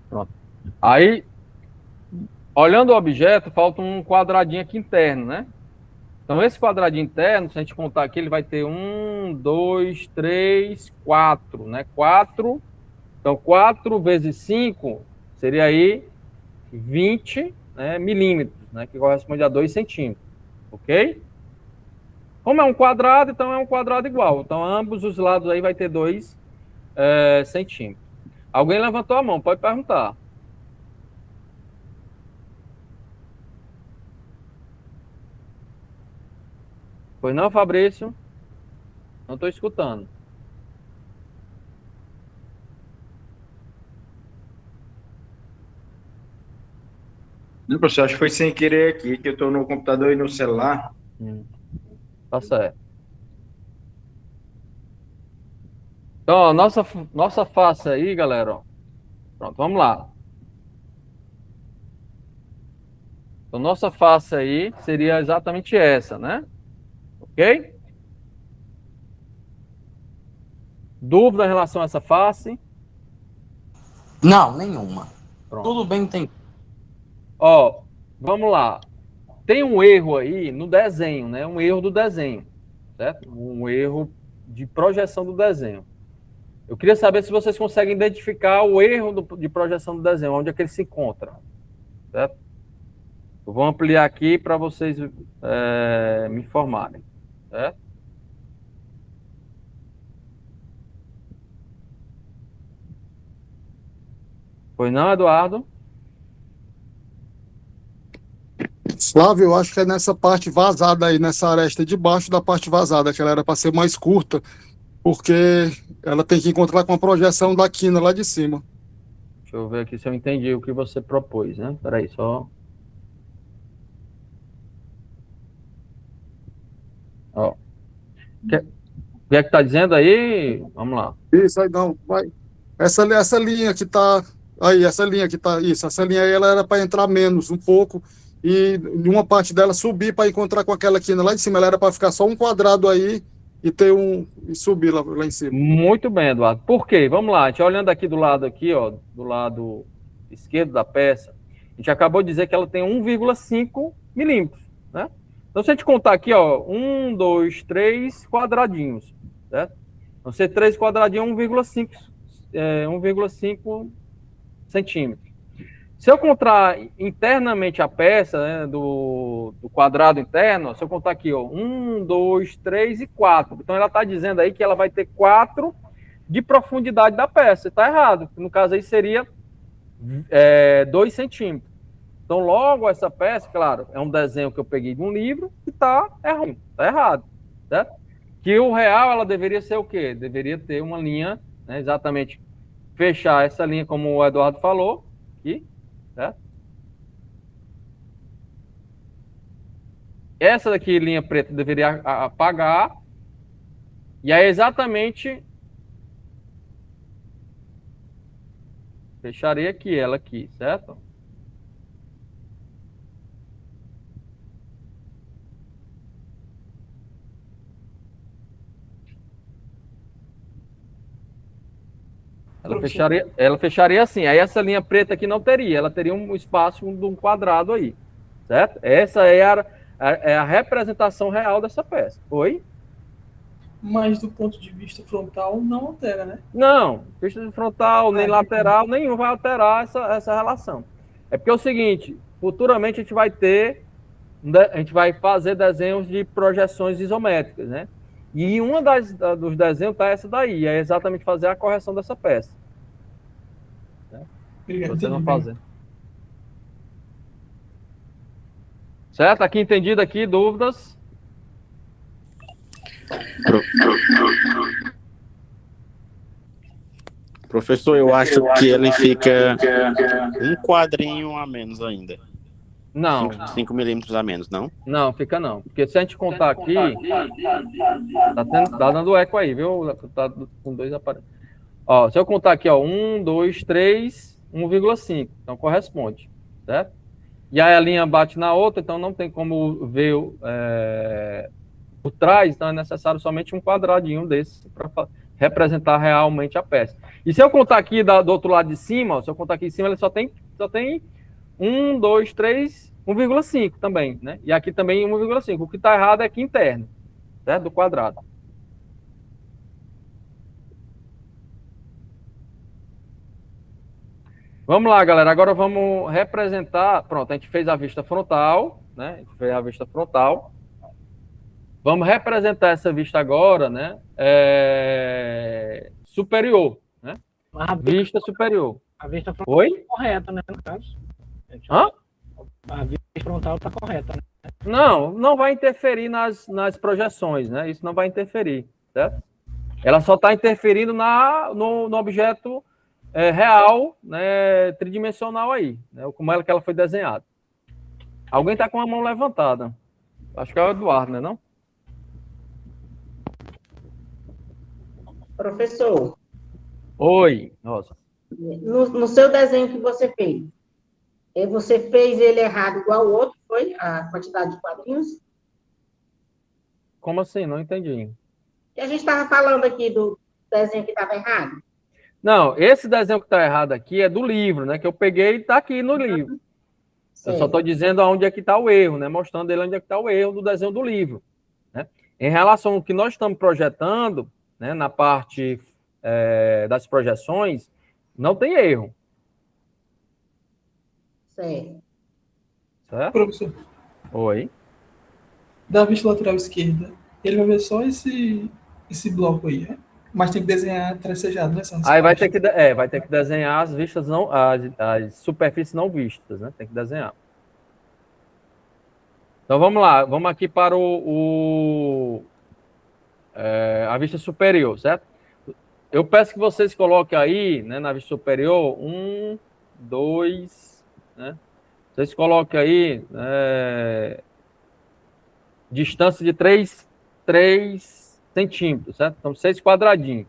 A: Pronto. Aí, olhando o objeto, falta um quadradinho aqui interno, né? Então, esse quadradinho interno, se a gente contar aqui, ele vai ter 1, 2, 3, 4, né? 4. Então, 4 vezes 5 seria aí 20, né, milímetros, né? Que corresponde a 2 centímetros, ok? Como é um quadrado, então é um quadrado igual. Então, ambos os lados aí vai ter 2 centímetros. Alguém levantou a mão, pode perguntar. Pois não, Fabrício? Não estou escutando.
I: Não, professor, acho que foi sem querer aqui, que eu estou no computador e no celular.
A: Tá certo. Então, ó, nossa face aí, galera, ó. Pronto, vamos lá. Então, nossa face aí seria exatamente essa, né? Ok? Dúvida em relação a essa face?
G: Não, nenhuma.
A: Pronto.
G: Tudo bem, tem.
A: Ó, vamos lá. Tem um erro aí no desenho, né? Um erro do desenho, certo? Um erro de projeção do desenho. Eu queria saber se vocês conseguem identificar o erro de projeção do desenho, onde é que ele se encontra, certo? Eu vou ampliar aqui para vocês me informarem, certo? Pois não, Eduardo?
B: Flávio, eu acho que é nessa parte vazada aí, nessa aresta de baixo da parte vazada, que ela era para ser mais curta, porque ela tem que encontrar com a projeção da quina lá de cima.
A: Deixa eu ver aqui se eu entendi o que você propôs, né? Peraí, só... Ó. O que é que tá dizendo aí? Vamos lá.
B: Isso aí, não, vai. Essa linha que tá aí, essa linha que tá, isso, essa linha aí, ela era para entrar menos um pouco e uma parte dela subir para encontrar com aquela quina lá em cima, ela era para ficar só um quadrado aí e ter e subir lá em cima.
A: Muito bem, Eduardo. Por quê? Vamos lá, a gente olhando aqui do lado aqui, ó, do lado esquerdo da peça, a gente acabou de dizer que ela tem 1,5 milímetros, né? Então, se a gente contar aqui, ó, 1, 2, 3 quadradinhos, certo? Então, ser 3 quadradinhos é 1,5 centímetros. Se eu contar internamente a peça, né, do quadrado interno, se eu contar aqui, ó, 1, 2, 3 e 4. Então, ela está dizendo aí que ela vai ter 4 de profundidade da peça. Está errado. No caso aí seria 2 centímetros. Então, logo, essa peça, claro, é um desenho que eu peguei de um livro e está errado. Está errado, certo? Que o real, ela deveria ser o quê? Deveria ter uma linha, né, exatamente, fechar essa linha, como o Eduardo falou, aqui, certo? Essa daqui, linha preta, deveria apagar. E aí, exatamente, fecharia aqui, ela aqui, certo? Ela fecharia assim. Aí essa linha preta aqui não teria. Ela teria um espaço de um quadrado aí. Certo? Essa é a representação real dessa peça. Oi?
E: Mas do ponto de vista frontal não altera, né?
A: Não. Vista frontal, nem lateral, nenhum vai alterar essa relação. É porque é o seguinte, futuramente a gente vai fazer desenhos de projeções isométricas, né? E uma dos desenhos tá essa daí, é exatamente fazer a correção dessa peça.
E: Obrigado.
A: Vocês vão fazer. Certo? Aqui entendido aqui, dúvidas?
C: Professor, eu acho que ele fica um quadrinho a menos ainda.
A: Não.
C: 5 milímetros a menos, não?
A: Não, fica não. Porque se a gente contar aqui, tá dando eco aí, viu? Tá com 2 aparelhos. Ó, se eu contar aqui, ó, 1, 2, 3, 1,5. Então corresponde, certo? E aí a linha bate na outra, então não tem como ver por trás, então é necessário somente um quadradinho desse para representar realmente a peça. E se eu contar aqui do outro lado de cima, ó, se eu contar aqui em cima, ele só tem 1, 2, 3, 1,5 também, né? E aqui também 1,5. O que está errado é aqui interno, certo? Do quadrado. Vamos lá, galera. Agora vamos representar. Pronto, a gente fez a vista frontal, né? A gente fez a vista frontal. Vamos representar essa vista agora, né? Superior, né? Vista superior.
F: A vista frontal
A: Oi?
F: está correta, né? No caso.
A: Hã?
F: A vista frontal está correta, né?
A: Não vai interferir nas projeções, né? Isso não vai interferir, certo? Ela só está interferindo no objeto real, né, tridimensional aí, né? Como que ela foi desenhada. Alguém está com a mão levantada. Acho que é o Eduardo, né, não?
J: Professor.
A: Oi, Rosa.
J: No seu desenho que você fez ele errado igual o outro, foi? A quantidade de quadrinhos?
A: Como assim? Não entendi.
J: E a gente estava falando aqui do desenho que estava errado?
A: Não, esse desenho que está errado aqui é do livro, né? Que eu peguei e está aqui no livro. Eu só estou dizendo onde é que está o erro, né? Mostrando ele onde é que está o erro do desenho do livro, né? Em relação ao que nós estamos projetando, né, na parte das projeções, não tem erro.
J: Certo.
E: Professor.
A: Oi.
E: Da vista lateral esquerda, ele vai ver só esse bloco aí, né? Mas tem que desenhar tracejado, né?
A: Aí vai ter que desenhar as vistas não, as superfícies não vistas, né? Tem que desenhar. Então vamos lá, vamos aqui para a vista superior, certo? Eu peço que vocês coloquem aí, né, na vista superior, 1, 2, né? Vocês coloquem aí distância de 3 3 centímetros, certo? Então, 6 quadradinhos.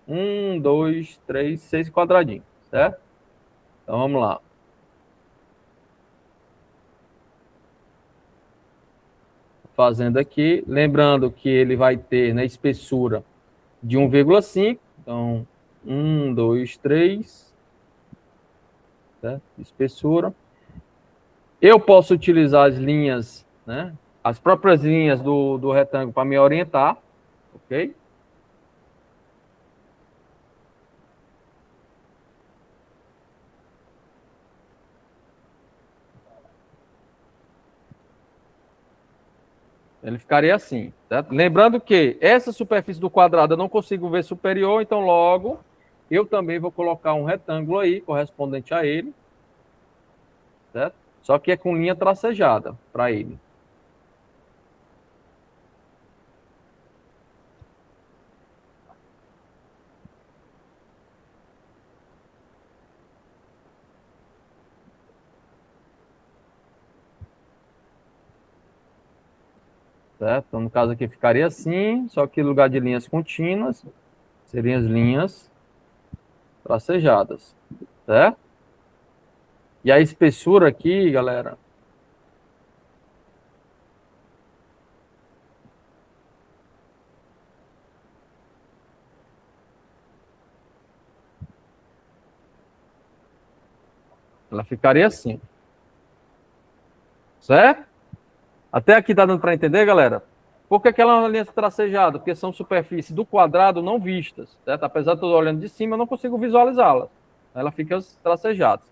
A: 1, 2, 3, 6 quadradinhos, certo? Então, vamos lá. Fazendo aqui, lembrando que ele vai ter, né, espessura de 1,5. Então, 1, 2, 3. Certo? Espessura. Eu posso utilizar as linhas, né, as próprias linhas do retângulo para me orientar, ok? Ele ficaria assim, certo? Lembrando que essa superfície do quadrado eu não consigo ver superior, então logo eu também vou colocar um retângulo aí, correspondente a ele, certo? Só que é com linha tracejada para ele. Certo? Então, no caso aqui ficaria assim, só que no lugar de linhas contínuas, seriam as linhas tracejadas, certo? E a espessura aqui, galera, ela ficaria assim, certo? Até aqui tá dando para entender, galera? Por que aquela é uma linha tracejada? Porque são superfícies do quadrado não vistas, certo? Apesar de eu estar olhando de cima, eu não consigo visualizá-las. Ela fica tracejada.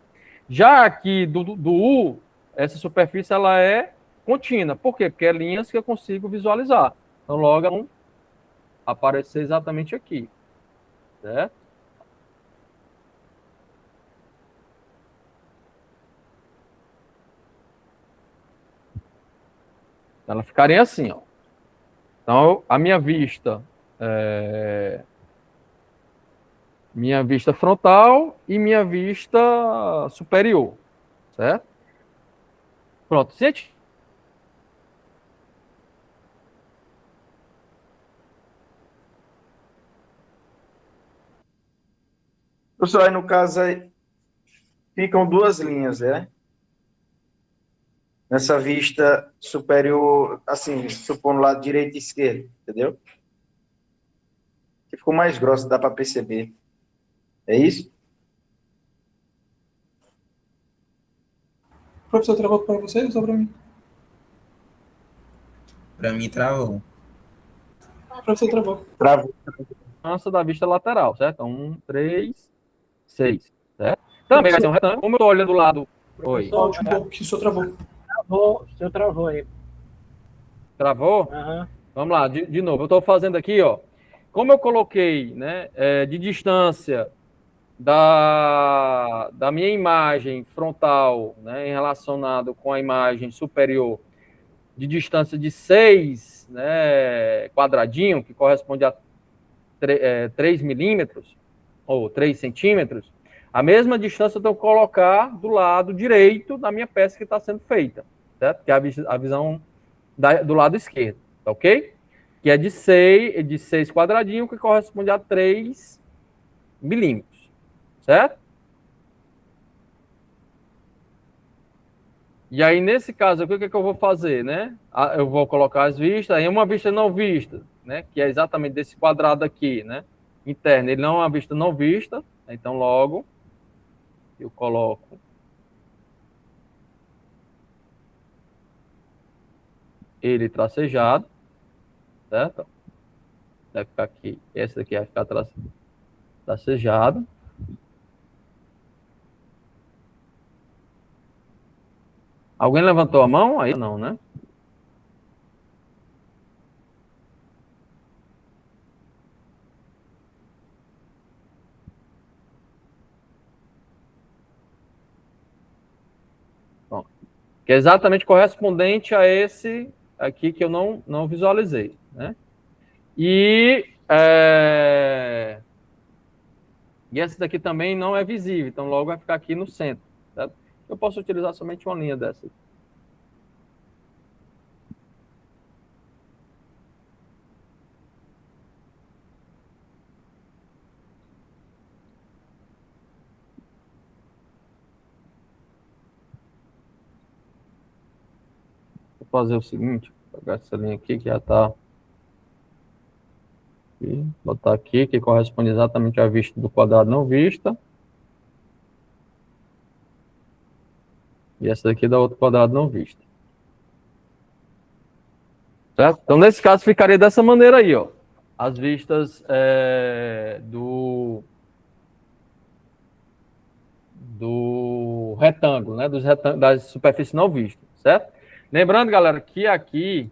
A: Já aqui do U, essa superfície ela é contínua. Por quê? Porque é linhas que eu consigo visualizar. Então, logo, vão aparecer exatamente aqui, certo? Ela ficaria assim, ó. Então, a minha vista frontal e minha vista superior, certo? Pronto. Se a gente...
I: Professor, aí no caso aí, ficam duas linhas, né? Nessa vista superior, assim, supondo lado direito e esquerdo, entendeu? Que ficou mais grossa, dá para perceber. É isso?
E: O professor travou para você ou só para mim?
H: Para mim, travou.
E: O professor travou.
I: Travou.
A: Da vista lateral, certo? Então, 1, 3, 6, certo? Também vai ser um retângulo. Como eu estou olhando do lado... Oi.
E: Que o senhor travou.
F: O senhor travou aí.
A: Travou?
F: Uhum.
A: Vamos lá, de novo. Eu estou fazendo aqui, ó. Como eu coloquei, né, de distância da minha imagem frontal, né, em relacionado com a imagem superior, de distância de 6, né, quadradinho, que corresponde a 3 milímetros, ou 3 centímetros, a mesma distância eu tenho que colocar do lado direito da minha peça que está sendo feita, certo? Que é a visão do lado esquerdo, tá ok? Que é de 6 quadradinhos, que corresponde a 3 milímetros, certo? E aí, nesse caso, o que eu vou fazer, né? Eu vou colocar as vistas, aí uma vista não vista, né? Que é exatamente desse quadrado aqui, né? Interno, ele não é uma vista não vista, então logo eu coloco ele tracejado, certo? Vai ficar aqui, essa daqui vai ficar tracejado. Alguém levantou a mão? Aí não, né? Bom, que é exatamente correspondente a esse aqui que eu não visualizei, né? E essa daqui também não é visível, então logo vai ficar aqui no centro, certo? Eu posso utilizar somente uma linha dessa. fazer o seguinte, vou pegar essa linha aqui que já está. Botar aqui, que corresponde exatamente à vista do quadrado não vista. E essa daqui dá outro quadrado não visto. Certo? Então, nesse caso, ficaria dessa maneira aí, ó. As vistas do retângulo, né? Das superfícies não vistas, certo? Lembrando, galera, que aqui...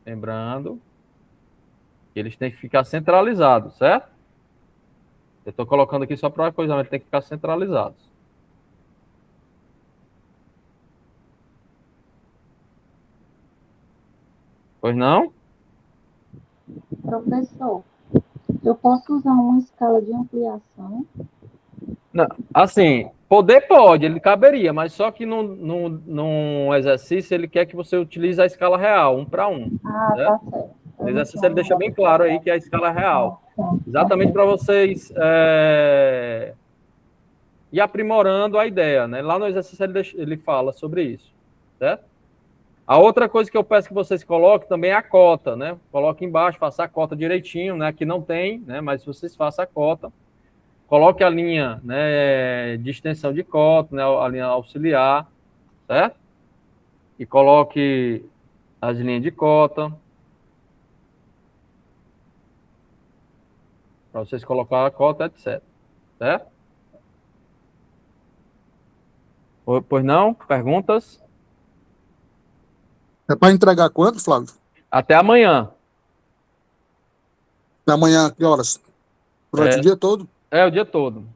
A: Lembrando... Eles têm que ficar centralizados, certo? Eu estou colocando aqui só para coisa, mas tem que ficar centralizados. Pois não?
K: Professor, eu posso usar uma escala de ampliação?
A: Não, assim, poder pode, ele caberia, mas só que num exercício ele quer que você utilize a escala real, 1 para 1.
K: Ah,
A: certo?
K: tá certo.
A: O exercício ele deixa bem claro aí que é a escala real. Exatamente para vocês ir aprimorando a ideia, né? Lá no exercício ele fala sobre isso, certo? A outra coisa que eu peço que vocês coloquem também é a cota, né? Coloque embaixo, faça a cota direitinho, né? Aqui não tem, né? Mas vocês façam a cota. Coloque a linha, né, de extensão de cota, né? A linha auxiliar, certo? E coloque as linhas de cota. Para vocês colocar a cota, etc. Certo? Pois não? Perguntas?
B: É para entregar quando, Flávio?
A: Até amanhã.
B: Amanhã, que horas? Durante o dia todo?
A: O dia todo.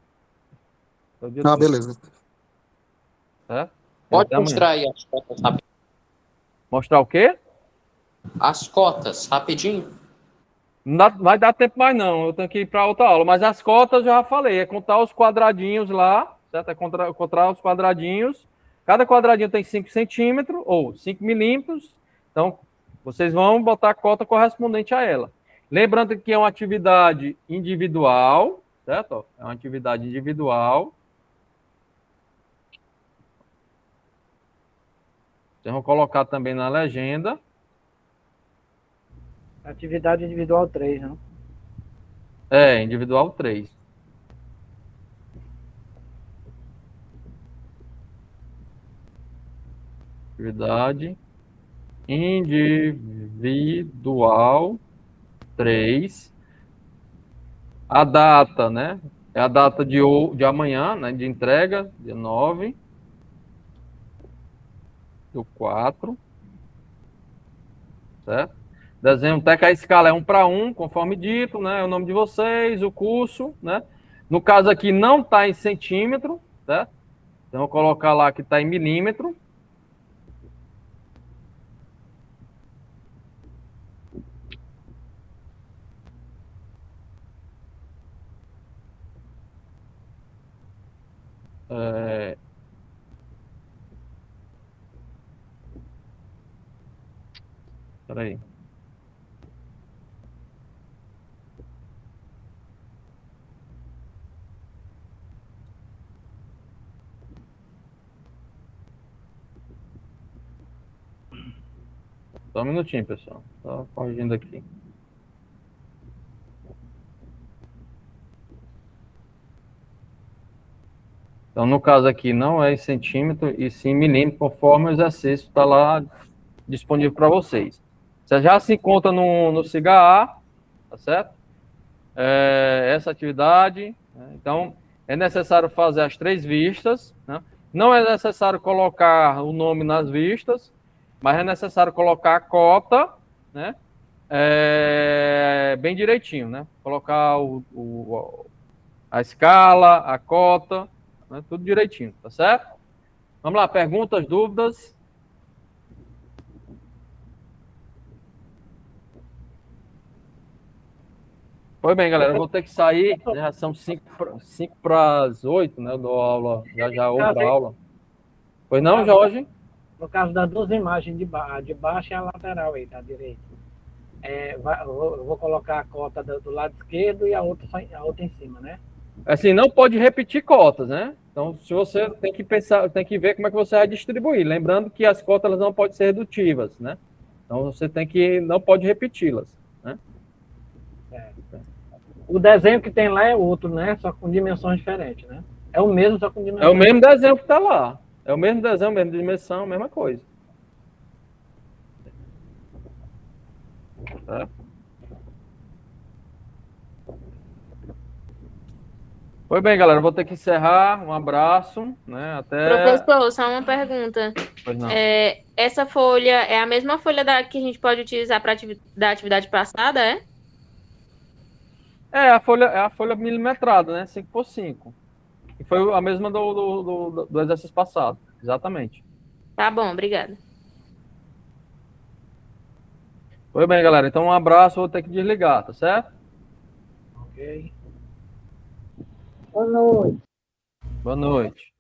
B: Beleza.
G: Pode mostrar aí as cotas rapidinho.
A: Mostrar o quê?
G: As cotas, rapidinho.
A: Não vai dar tempo mais não, eu tenho que ir para outra aula. Mas as cotas já falei, é contar os quadradinhos lá, certo? É contar os quadradinhos. Cada quadradinho tem 5 centímetros ou 5 milímetros. Então, vocês vão botar a cota correspondente a ela. Lembrando que é uma atividade individual, certo? É uma atividade individual. Vocês vão colocar também na legenda.
F: Atividade individual 3, não?
A: Individual 3. Atividade individual 3. A data, né? É a data de amanhã, né? De entrega, dia 9/4. Certo? Desenho técnico, a escala é 1 para 1, conforme dito, né? É o nome de vocês, o curso, né? No caso aqui não está em centímetro, certo? Então, eu vou colocar lá que está em milímetro. Espera aí. Só um minutinho, pessoal. Só corrigindo aqui. Então, no caso aqui, não é em centímetro, e sim em milímetro, conforme o exercício está lá disponível para vocês. Você já se encontra no CIGA-A, tá certo? Essa atividade, né? Então, é necessário fazer as 3 vistas, né? Não é necessário colocar o nome nas vistas, mas é necessário colocar a cota, né? Bem direitinho, né? Colocar a escala, a cota, né? Tudo direitinho, tá certo? Vamos lá, perguntas, dúvidas? Pois bem, galera, eu vou ter que sair, já são 5 para as 8, né? Eu dou aula, já outra aula. Pois não, Jorge?
F: No caso das 2 imagens de baixo e a lateral aí, da direita. Eu vou colocar a cota do lado esquerdo e a outra em cima, né?
A: Assim, não pode repetir cotas, né? Então, se você tem que pensar, tem que ver como é que você vai distribuir. Lembrando que as cotas elas não podem ser redutivas, né? Então, você não pode repeti-las, né?
F: O desenho que tem lá é outro, né? Só com dimensões diferentes, né? É o mesmo, só com dimensões
A: É o mesmo desenho que está lá. É o mesmo desenho, mesma dimensão, mesma coisa. Tá? Foi bem, galera. Vou ter que encerrar. Um abraço, né? Até.
L: Professor, só uma pergunta.
A: Pois não.
L: Essa folha é a mesma folha que a gente pode utilizar para da atividade passada, é?
A: É a folha milimetrada, né? 5x5. E foi a mesma do exercício passado. Exatamente.
L: Tá bom, obrigada.
A: Foi bem, galera. Então, um abraço. Vou ter que desligar, tá certo?
F: Ok.
K: Boa noite.
A: Boa noite.